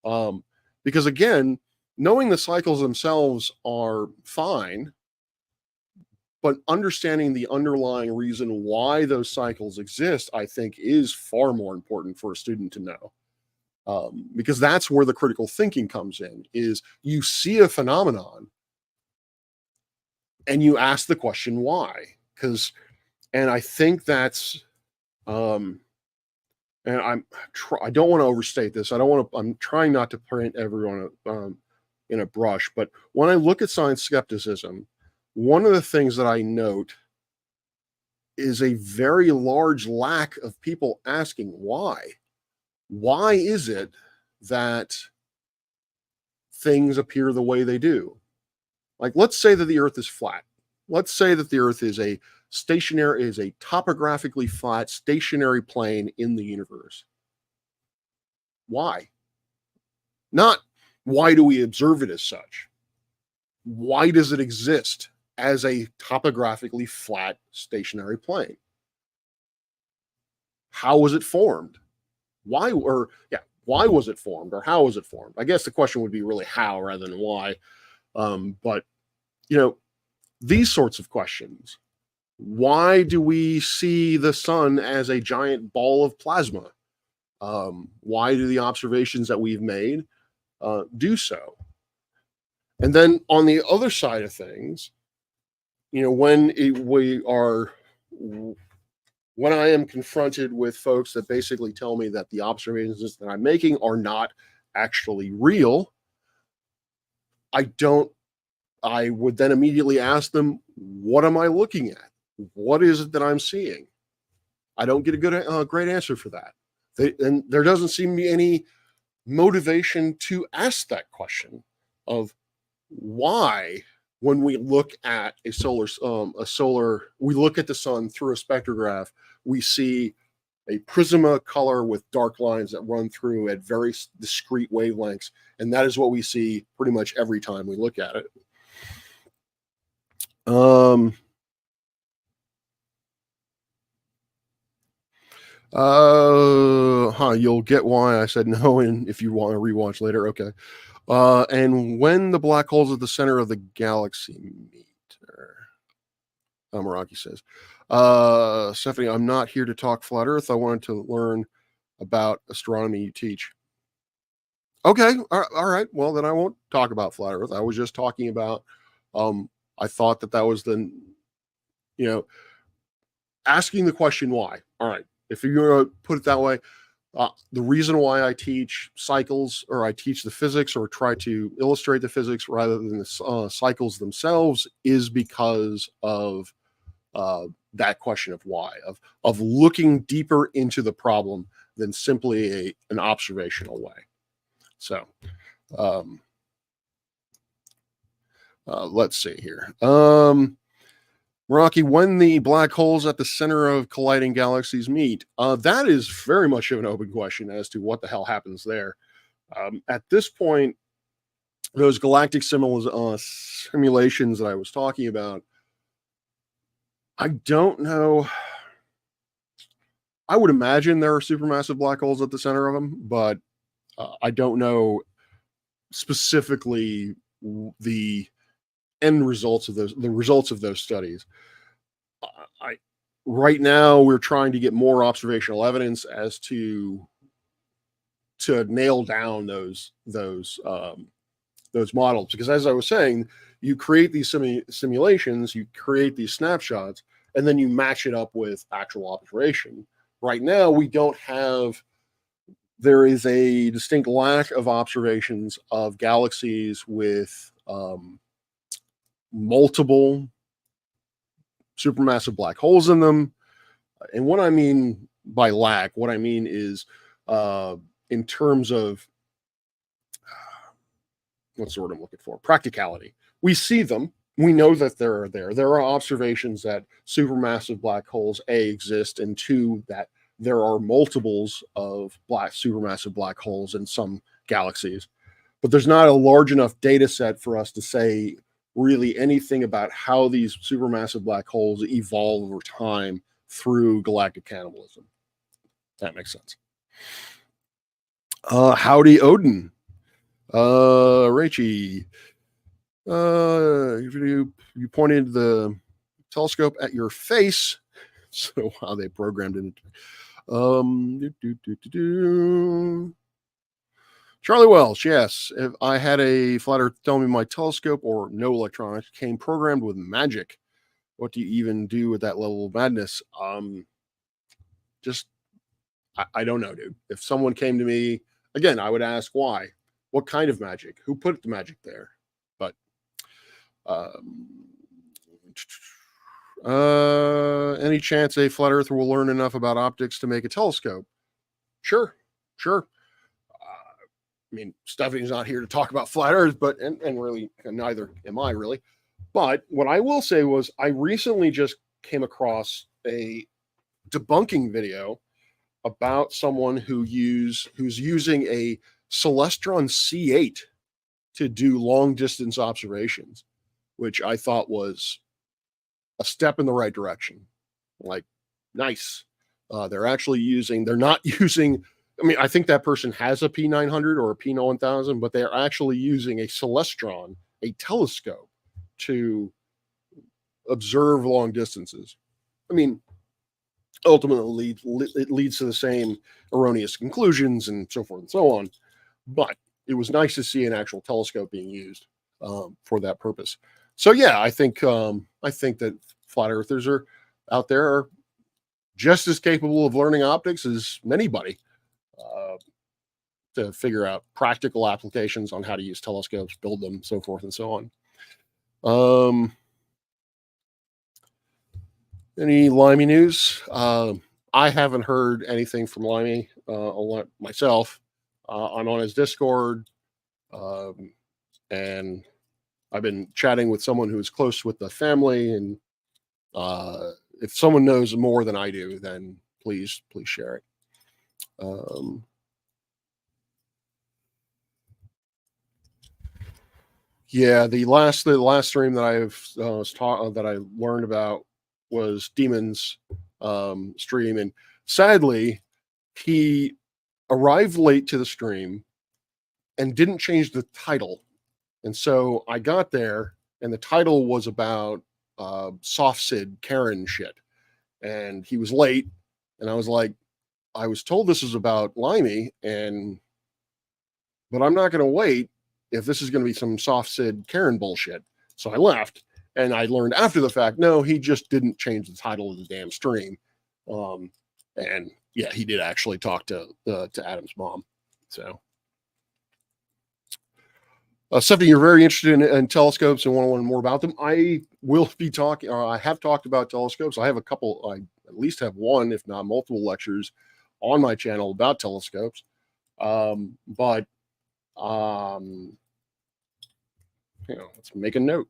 um, because again, knowing the cycles themselves are fine, but understanding the underlying reason why those cycles exist, I think, is far more important for a student to know. Because that's where the critical thinking comes in. Is you see a phenomenon and you ask the question why? Because, and I think that's, um, and I don't want to overstate this. I don't want to. I'm trying not to paint everyone in a brush. But when I look at science skepticism, one of the things that I note is a very large lack of people asking why. Why is it that things appear the way they do? Like, let's say that the Earth is flat. Let's say that the Earth is a topographically flat, stationary plane in the universe. Why? Not why do we observe it as such? Why does it exist as a topographically flat, stationary plane? How was it formed? Why was it formed or how was it formed? I guess the question would be really how rather than why. But you know, these sorts of questions. Why do we see the sun as a giant ball of plasma? Why do the observations that we've made do so? And then on the other side of things, when I am confronted with folks that basically tell me that the observations that I'm making are not actually real, I would then immediately ask them, what am I looking at? What is it that I'm seeing? I don't get a great answer for that. And there doesn't seem to be any motivation to ask that question of why, when we look at we look at the sun through a spectrograph, we see a prisma color with dark lines that run through at very discrete wavelengths, and that is what we see pretty much every time we look at it. You'll get why I said no, and if you want to rewatch later, okay. And when the black holes at the center of the galaxy meet, Meraki says. Stephanie, I'm not here to talk flat Earth. I wanted to learn about astronomy you teach. Okay, all right. Well, then I won't talk about flat Earth. I was just talking about. I thought that was the, you know, asking the question why. All right, if you're going to put it that way, the reason why I teach cycles, or I teach the physics, or try to illustrate the physics rather than the cycles themselves, is because of that question of why, of looking deeper into the problem than simply an observational way. So, let's see here. Rocky, when the black holes at the center of colliding galaxies meet, that is very much of an open question as to what the hell happens there. At this point, those galactic simulations that I was talking about, I don't know. I would imagine there are supermassive black holes at the center of them, but I don't know specifically the end results of those studies. Right now we're trying to get more observational evidence as to nail down those models, because as I was saying, you create these simulations, you create these snapshots, and then you match it up with actual observation. Right now we don't have. There is a distinct lack of observations of galaxies with multiple supermassive black holes in them. And what I mean by lack, what I mean is in terms of what's the word I'm looking for? Practicality. We see them. We know that they're there. There are observations that supermassive black holes, A, exist, and two, that there are multiples of supermassive black holes in some galaxies. But there's not a large enough data set for us to say really anything about how these supermassive black holes evolve over time through galactic cannibalism. That makes sense. Howdy, Odin. Rachie. You pointed the telescope at your face. So how they programmed it. Charlie Welsh, yes. If I had a flat Earth tell me my telescope or no electronics came programmed with magic, what do you even do with that level of madness? I don't know, dude. If someone came to me, again, I would ask why. What kind of magic? Who put the magic there? But any chance a flat earther will learn enough about optics to make a telescope? Sure. I mean, Stephanie's not here to talk about flat earth, but and really neither am I really. But what I will say was I recently just came across a debunking video about someone who's using a Celestron C8 to do long distance observations, which I thought was a step in the right direction. Like, nice. They're not using, I mean, I think that person has a P900 or a P1000, but they're actually using a Celestron, a telescope, to observe long distances. I mean, ultimately, it leads to the same erroneous conclusions and so forth and so on. But it was nice to see an actual telescope being used for that purpose. So yeah, I think that flat earthers are out there are just as capable of learning optics as anybody to figure out practical applications on how to use telescopes, build them, so forth and so on. Any Limey news? I haven't heard anything from Limey myself. I'm on his Discord, and I've been chatting with someone who's close with the family. And if someone knows more than I do, then please share it. Yeah, the last stream that that I learned about was Demon's stream, and sadly, he arrived late to the stream and didn't change the title. And so I got there, and the title was about soft Sid Karen shit. And he was late. And I was like, I was told this is about Limey, but I'm not going to wait if this is going to be some soft Sid Karen bullshit. So I left, and I learned after the fact, no, he just didn't change the title of the damn stream. And yeah, he did actually talk to Adam's mom. So, Stephanie, you're very interested in telescopes and want to learn more about them. I will be talking, I have talked about telescopes. I have a couple, I at least have one, if not multiple lectures on my channel about telescopes. But let's make a note.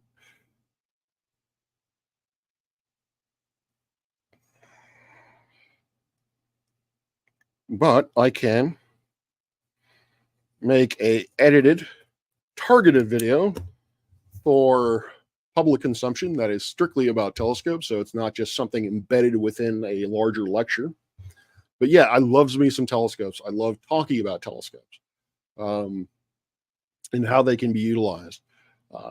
But I can make a edited, targeted video for public consumption that is strictly about telescopes. So it's not just something embedded within a larger lecture. But yeah, I love me some telescopes. I love talking about telescopes and how they can be utilized.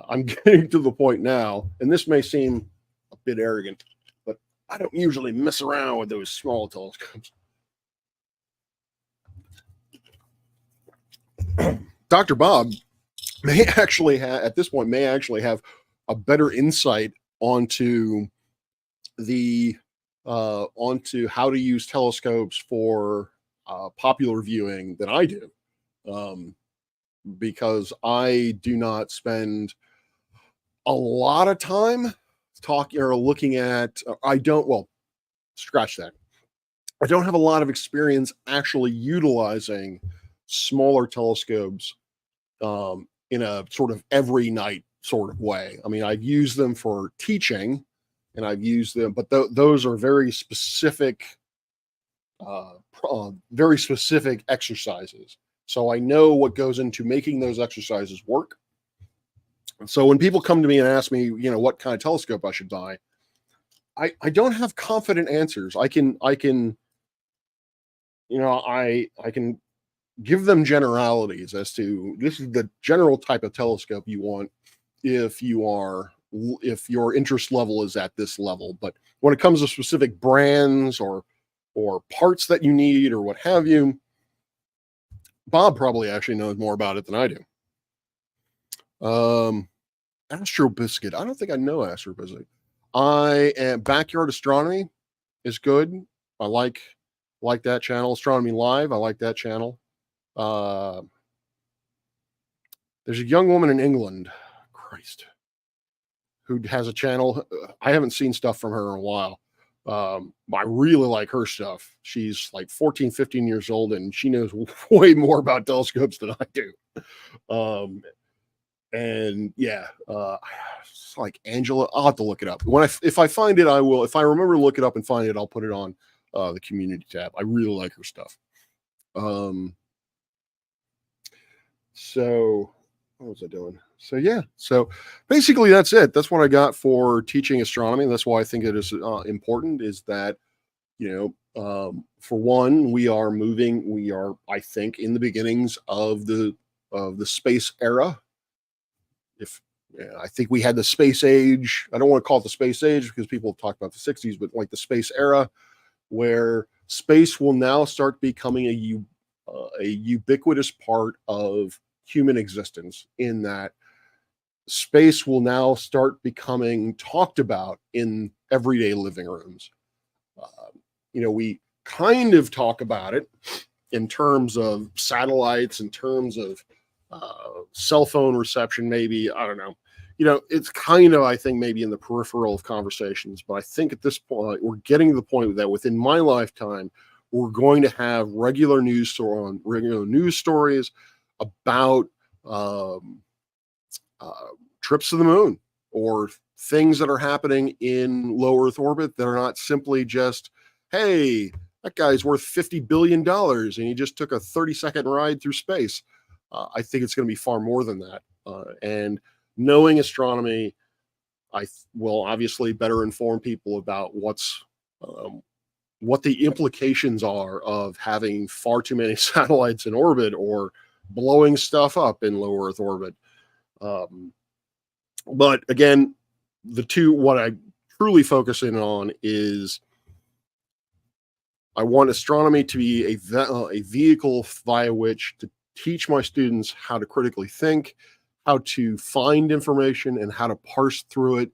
I'm getting to the point now, and this may seem a bit arrogant, but I don't usually mess around with those small telescopes. Dr. Bob may actually have, at this point, have a better insight onto onto how to use telescopes for popular viewing than I do, because I do not spend a lot of time talking or looking at. I don't. Well, scratch that. I don't have a lot of experience actually utilizing smaller telescopes in a sort of every night sort of way. I mean, I've used them for teaching, and I've used them, but those are very specific exercises. So I know what goes into making those exercises work. So when people come to me and ask me, what kind of telescope I should buy, I don't have confident answers. I can give them generalities as to this is the general type of telescope you want if your interest level is at this level. But when it comes to specific brands or parts that you need or what have you, Bob probably actually knows more about it than I do. Astro Biscuit. I don't think I know Astro Biscuit. Backyard Astronomy is good. I like that channel. Astronomy Live. I like that channel. There's a young woman in England, Christ, who has a channel. I haven't seen stuff from her in a while. I really like her stuff. She's like 14, 15 years old, and she knows way more about telescopes than I do. And yeah, it's like Angela. I'll have to look it up. If I find it, I will. If I remember to look it up and find it, I'll put it on the community tab. I really like her stuff. So what was I doing? So yeah, so basically that's it. That's what I got for teaching astronomy. That's why I think it is important, is that, for one, we are, I think, in the beginnings of the space era. I think we had the space age. I don't want to call it the space age because people talk about the 60s, but like the space era, where space will now start becoming a ubiquitous part of human existence, in that space will now start becoming talked about in everyday living rooms. We kind of talk about it in terms of satellites, in terms of cell phone reception, maybe. I don't know. It's kind of, I think, maybe in the peripheral of conversations, but I think at this point, we're getting to the point that within my lifetime, we're going to have regular news stories about trips to the moon, or things that are happening in low Earth orbit that are not simply just, hey, that guy's worth $50 billion and he just took a 30-second ride through space. I think it's going to be far more than that. And knowing astronomy, I will obviously better inform people about what the implications are of having far too many satellites in orbit or blowing stuff up in low Earth orbit. But again, what I truly focus in on is I want astronomy to be a vehicle via which to teach my students how to critically think, how to find information, and how to parse through it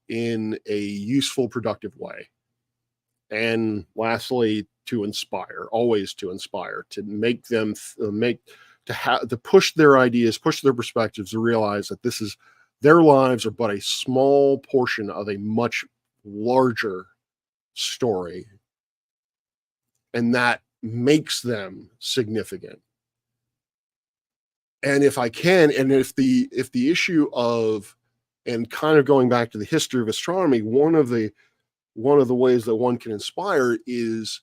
in a useful, productive way. And lastly, always to inspire, to make them to push their ideas, push their perspectives, to realize that their lives are but a small portion of a much larger story, and that makes them significant. And if the issue of, and kind of going back to the history of astronomy, one of the ways that one can inspire is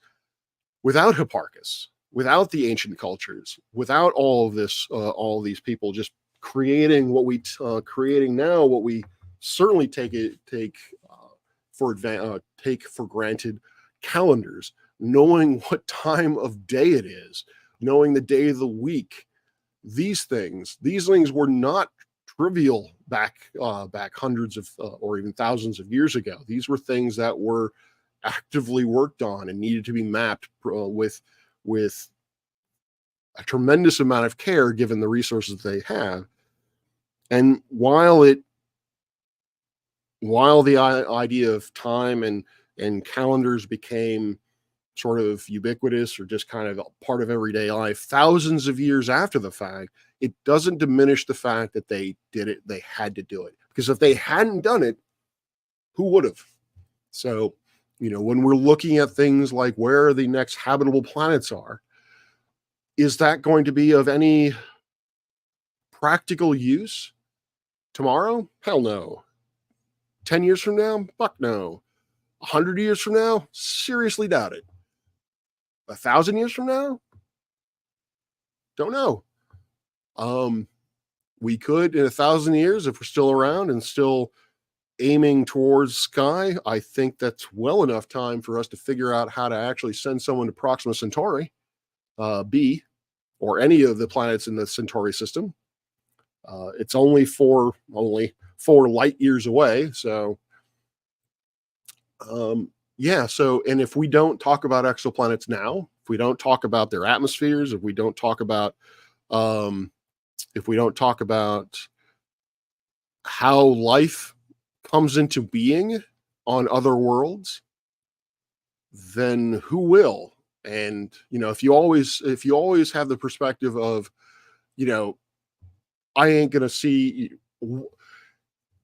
without Hipparchus, without the ancient cultures, without all of this, all of these people just creating what we creating now, what we certainly take for granted, calendars, knowing what time of day it is, knowing the day of the week. These things were not trivial back hundreds of or even thousands of years ago. These were things that were actively worked on and needed to be mapped with a tremendous amount of care, given the resources they have. And while the idea of time and calendars became sort of ubiquitous or just kind of a part of everyday life thousands of years after the fact, it doesn't diminish the fact that they did it. They had to do it, because if they hadn't done it, who would have? So, when we're looking at things like where the next habitable planets are, is that going to be of any practical use tomorrow? Hell no. 10 years from now? Fuck no. 100 years from now? Seriously doubt it. 1,000 years from now? Don't know. We could, in 1,000 years, if we're still around and still aiming towards sky, I think that's well enough time for us to figure out how to actually send someone to Proxima Centauri, B, or any of the planets in the Centauri system. It's only 4 light years away. So, and if we don't talk about exoplanets now, if we don't talk about their atmospheres, if we don't talk about how life comes into being on other worlds, then who will? And if you always have the perspective of, I ain't gonna see,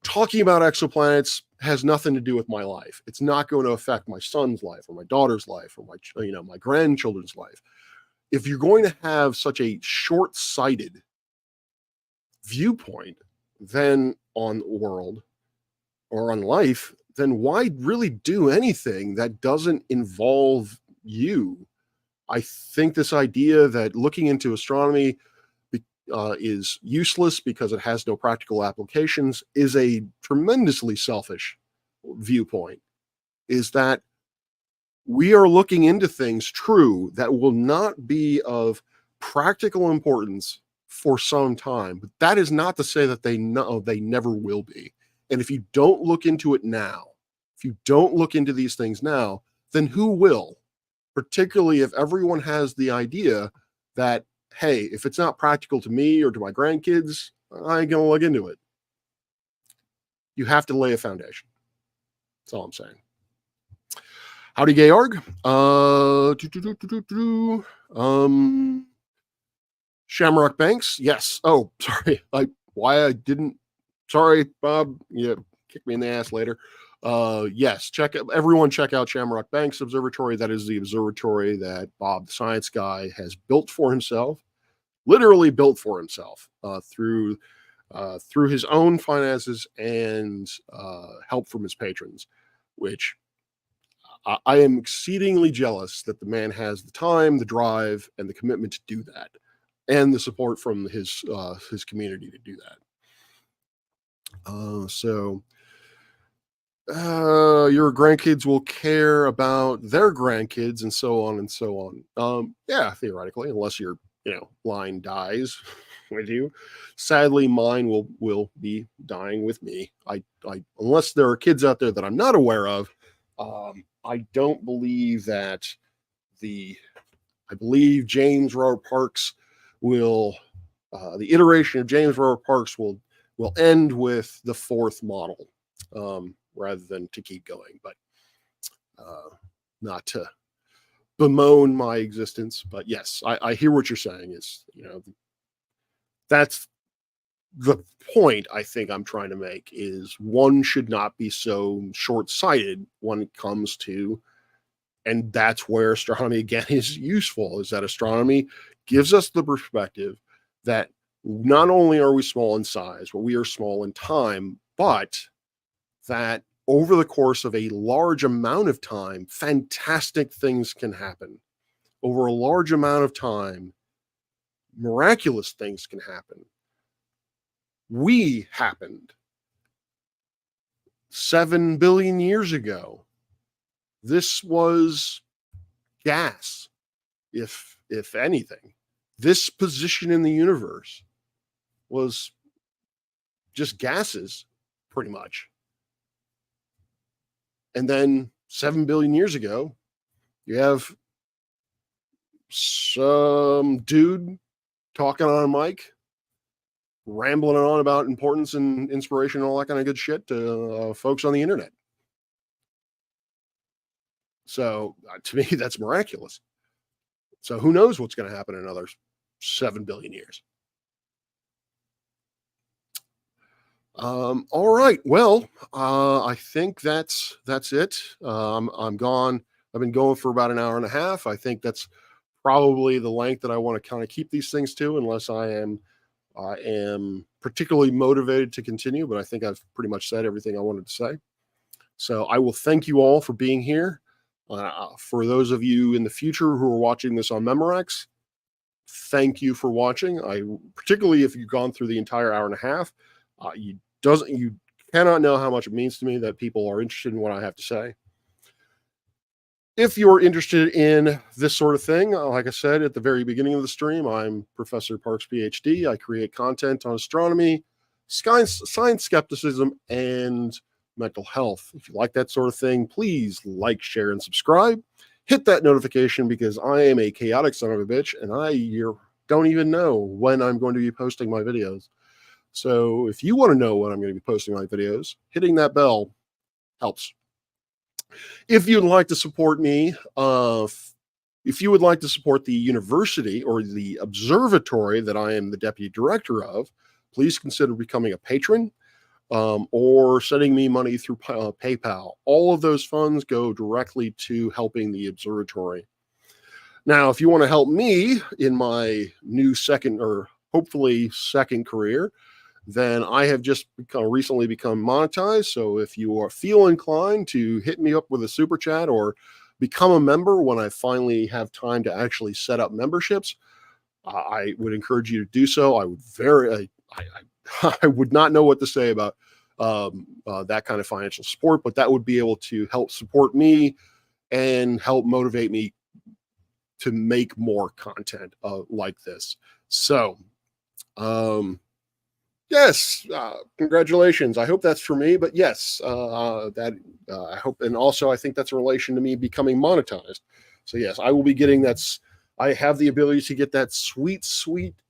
talking about exoplanets has nothing to do with my life. It's not going to affect my son's life or my daughter's life or my grandchildren's life. If you're going to have such a short-sighted viewpoint then on the world or on life, then why really do anything that doesn't involve you? I think this idea that looking into astronomy is useless because it has no practical applications is a tremendously selfish viewpoint. Is that we are looking into things, true, that will not be of practical importance for some time, but that is not to say that they never will be. And if you don't look into it now, if you don't look into these things now, then who will? Particularly if everyone has the idea that, hey, if it's not practical to me or to my grandkids, I ain't gonna look into it. You have to lay a foundation. That's all I'm saying. Howdy, Georg. Shamrock Banks. Yes. Oh, sorry. Sorry, Bob. Yeah, kick me in the ass later. Yes. Check out Shamrock Banks Observatory. That is the observatory that Bob, the science guy, has built for himself. Literally built for himself through his own finances and help from his patrons, which I am exceedingly jealous that the man has the time, the drive, and the commitment to do that, and the support from his community to do that. So your grandkids will care about their grandkids, and so on and so on. Yeah, theoretically, unless your line dies. with you. Sadly, mine will be dying with me. I unless there are kids out there that I'm not aware of, I don't believe that the I believe James Robert Parks will the iteration of James Robert Parks will end with the fourth model, rather than to keep going. But not to bemoan my existence, but yes, I hear what you're saying. Is that's the point I think I'm trying to make, is one should not be so short-sighted when it comes to, and that's where astronomy again is useful, is that astronomy gives us the perspective that not only are we small in size, but we are small in time, but that over the course of a large amount of time, fantastic things can happen. Over a large amount of time, miraculous things can happen. We happened 7 billion years ago. This was gas, if anything. This position in the universe was just gases, pretty much. And then 7 billion years ago, you have some dude talking on a mic, rambling on about importance and inspiration and all that kind of good shit to folks on the internet. So to me, that's miraculous. So who knows what's going to happen in another 7 billion years. All right. Well, I think that's it. I'm gone. I've been going for about an hour and a half. I think that's probably the length that I want to kind of keep these things to, unless I am particularly motivated to continue. But I think I've pretty much said everything I wanted to say. So I will thank you all for being here. For those of you in the future who are watching this on Memorex, thank you for watching. Particularly if you've gone through the entire hour and a half, you cannot know how much it means to me that people are interested in what I have to say. If you're interested in this sort of thing, like I said at the very beginning of the stream, I'm Professor Parks, PhD. I create content on astronomy, science skepticism, and mental health. If you like that sort of thing, please like, share, and subscribe. Hit that notification, because I am a chaotic son of a bitch, and I don't even know when I'm going to be posting my videos. So if you want to know when I'm going to be posting my videos, hitting that bell helps. If you'd like to support me, if you would like to support the university or the observatory that I am the deputy director of, please consider becoming a patron, or sending me money through PayPal. All of those funds go directly to helping the observatory. Now, if you want to help me in my new second, or hopefully second career, then I have just recently become monetized. So if you feel inclined to hit me up with a super chat or become a member when I finally have time to actually set up memberships, I would encourage you to do so. I would I would not know what to say about that kind of financial support, but that would be able to help support me and help motivate me to make more content like this. So, yes, congratulations. I hope that's for me, but yes, I hope, and also I think that's in relation to me becoming monetized. So yes, I will be getting that. I have the ability to get that sweet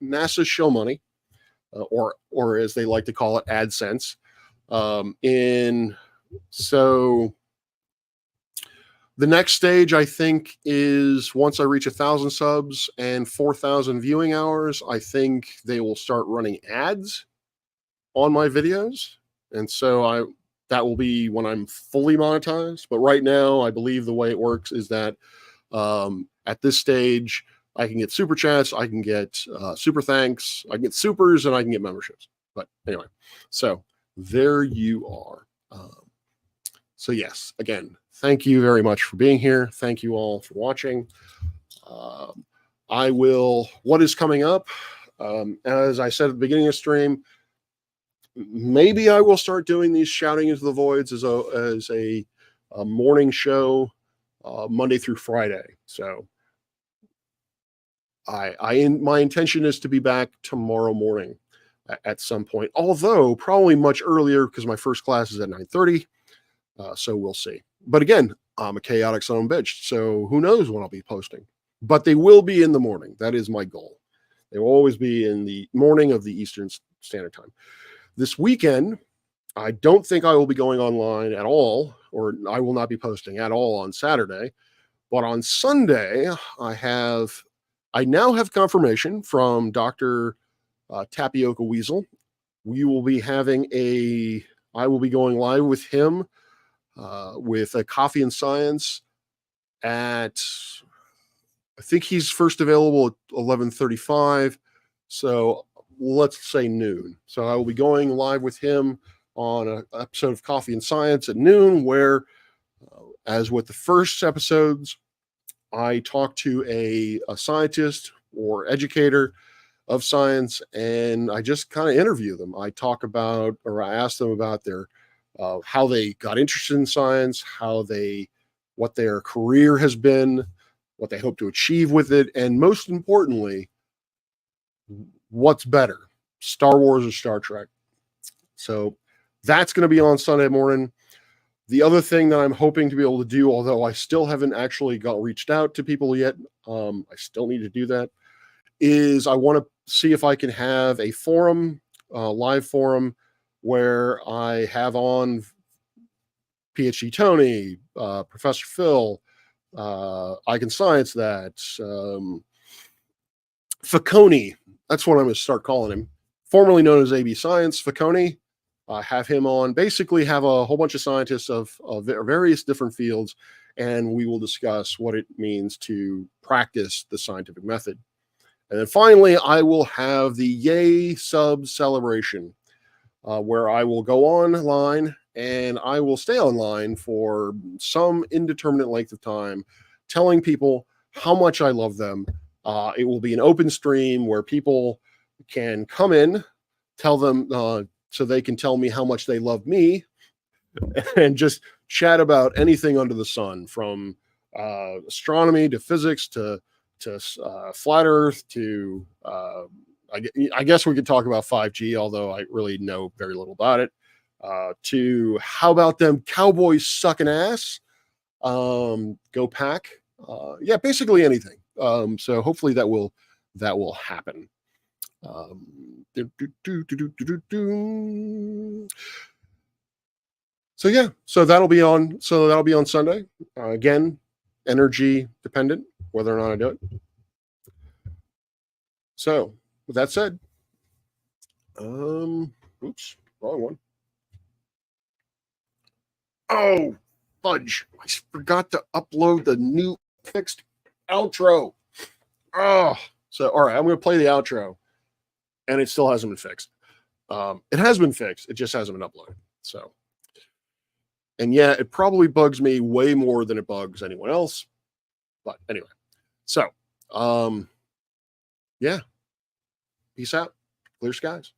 NASA show money, or as they like to call it, AdSense. So the next stage, I think, is once I reach 1,000 subs and 4,000 viewing hours, I think they will start running ads on my videos. And so that will be when I'm fully monetized. But right now, I believe the way it works is that at this stage, I can get super chats, I can get super thanks, I can get supers, and I can get memberships. But anyway, so there you are. So yes, again, thank you very much for being here. Thank you all for watching. What is coming up? As I said at the beginning of the stream, maybe I will start doing these Shouting into the Voids as a morning show, Monday through Friday. So My intention is to be back tomorrow morning at some point, although probably much earlier because my first class is at 9:30. So we'll see. But again, I'm a chaotic son of a bitch, so who knows when I'll be posting. But they will be in the morning. That is my goal. They will always be in the morning of the Eastern Standard Time. This weekend, I don't think I will be going online at all, or I will not be posting at all on Saturday. But on Sunday, I now have confirmation from Dr. Tapioca Weasel. We will be I will be going live with him with a Coffee and Science at, I think he's first available at 11:35. So let's say noon. So I will be going live with him on an episode of Coffee and Science at noon, where, as with the first episodes, I talk to a scientist or educator of science, and I just kind of interview them. I ask them about their how they got interested in science, what their career has been, what they hope to achieve with it, and most importantly, what's better, Star Wars or Star Trek. So that's going to be on Sunday morning. The other thing that I'm hoping to be able to do, although I still haven't actually reached out to people yet, I still need to do that, is I want to see if I can have a forum, live forum, where I have on PhD Tony, Professor Phil, I Can Science That, Facconi, that's what I'm going to start calling him, formerly known as AB Science, Facconi. Have him on, basically have a whole bunch of scientists of various different fields, and we will discuss what it means to practice the scientific method. And then finally, I will have the Yay Sub celebration, where I will go online and I will stay online for some indeterminate length of time, telling people how much I love them. It will be an open stream where people can come in, tell them, so they can tell me how much they love me, and just chat about anything under the sun, from astronomy to physics to flat Earth to I guess we could talk about 5G, although I really know very little about it. To how about them Cowboys sucking ass? Go Pack. Yeah, basically anything. So hopefully that will happen. So yeah, so that'll be on Sunday. Again, energy dependent whether or not I do it. So with that said, oops, wrong one. Oh, fudge! I forgot to upload the new fixed outro. Oh, so all right, I'm going to play the outro, and it still hasn't been fixed. It has been fixed. It just hasn't been uploaded. So, and yeah, it probably bugs me way more than it bugs anyone else. But anyway, so, yeah, peace out. Clear skies.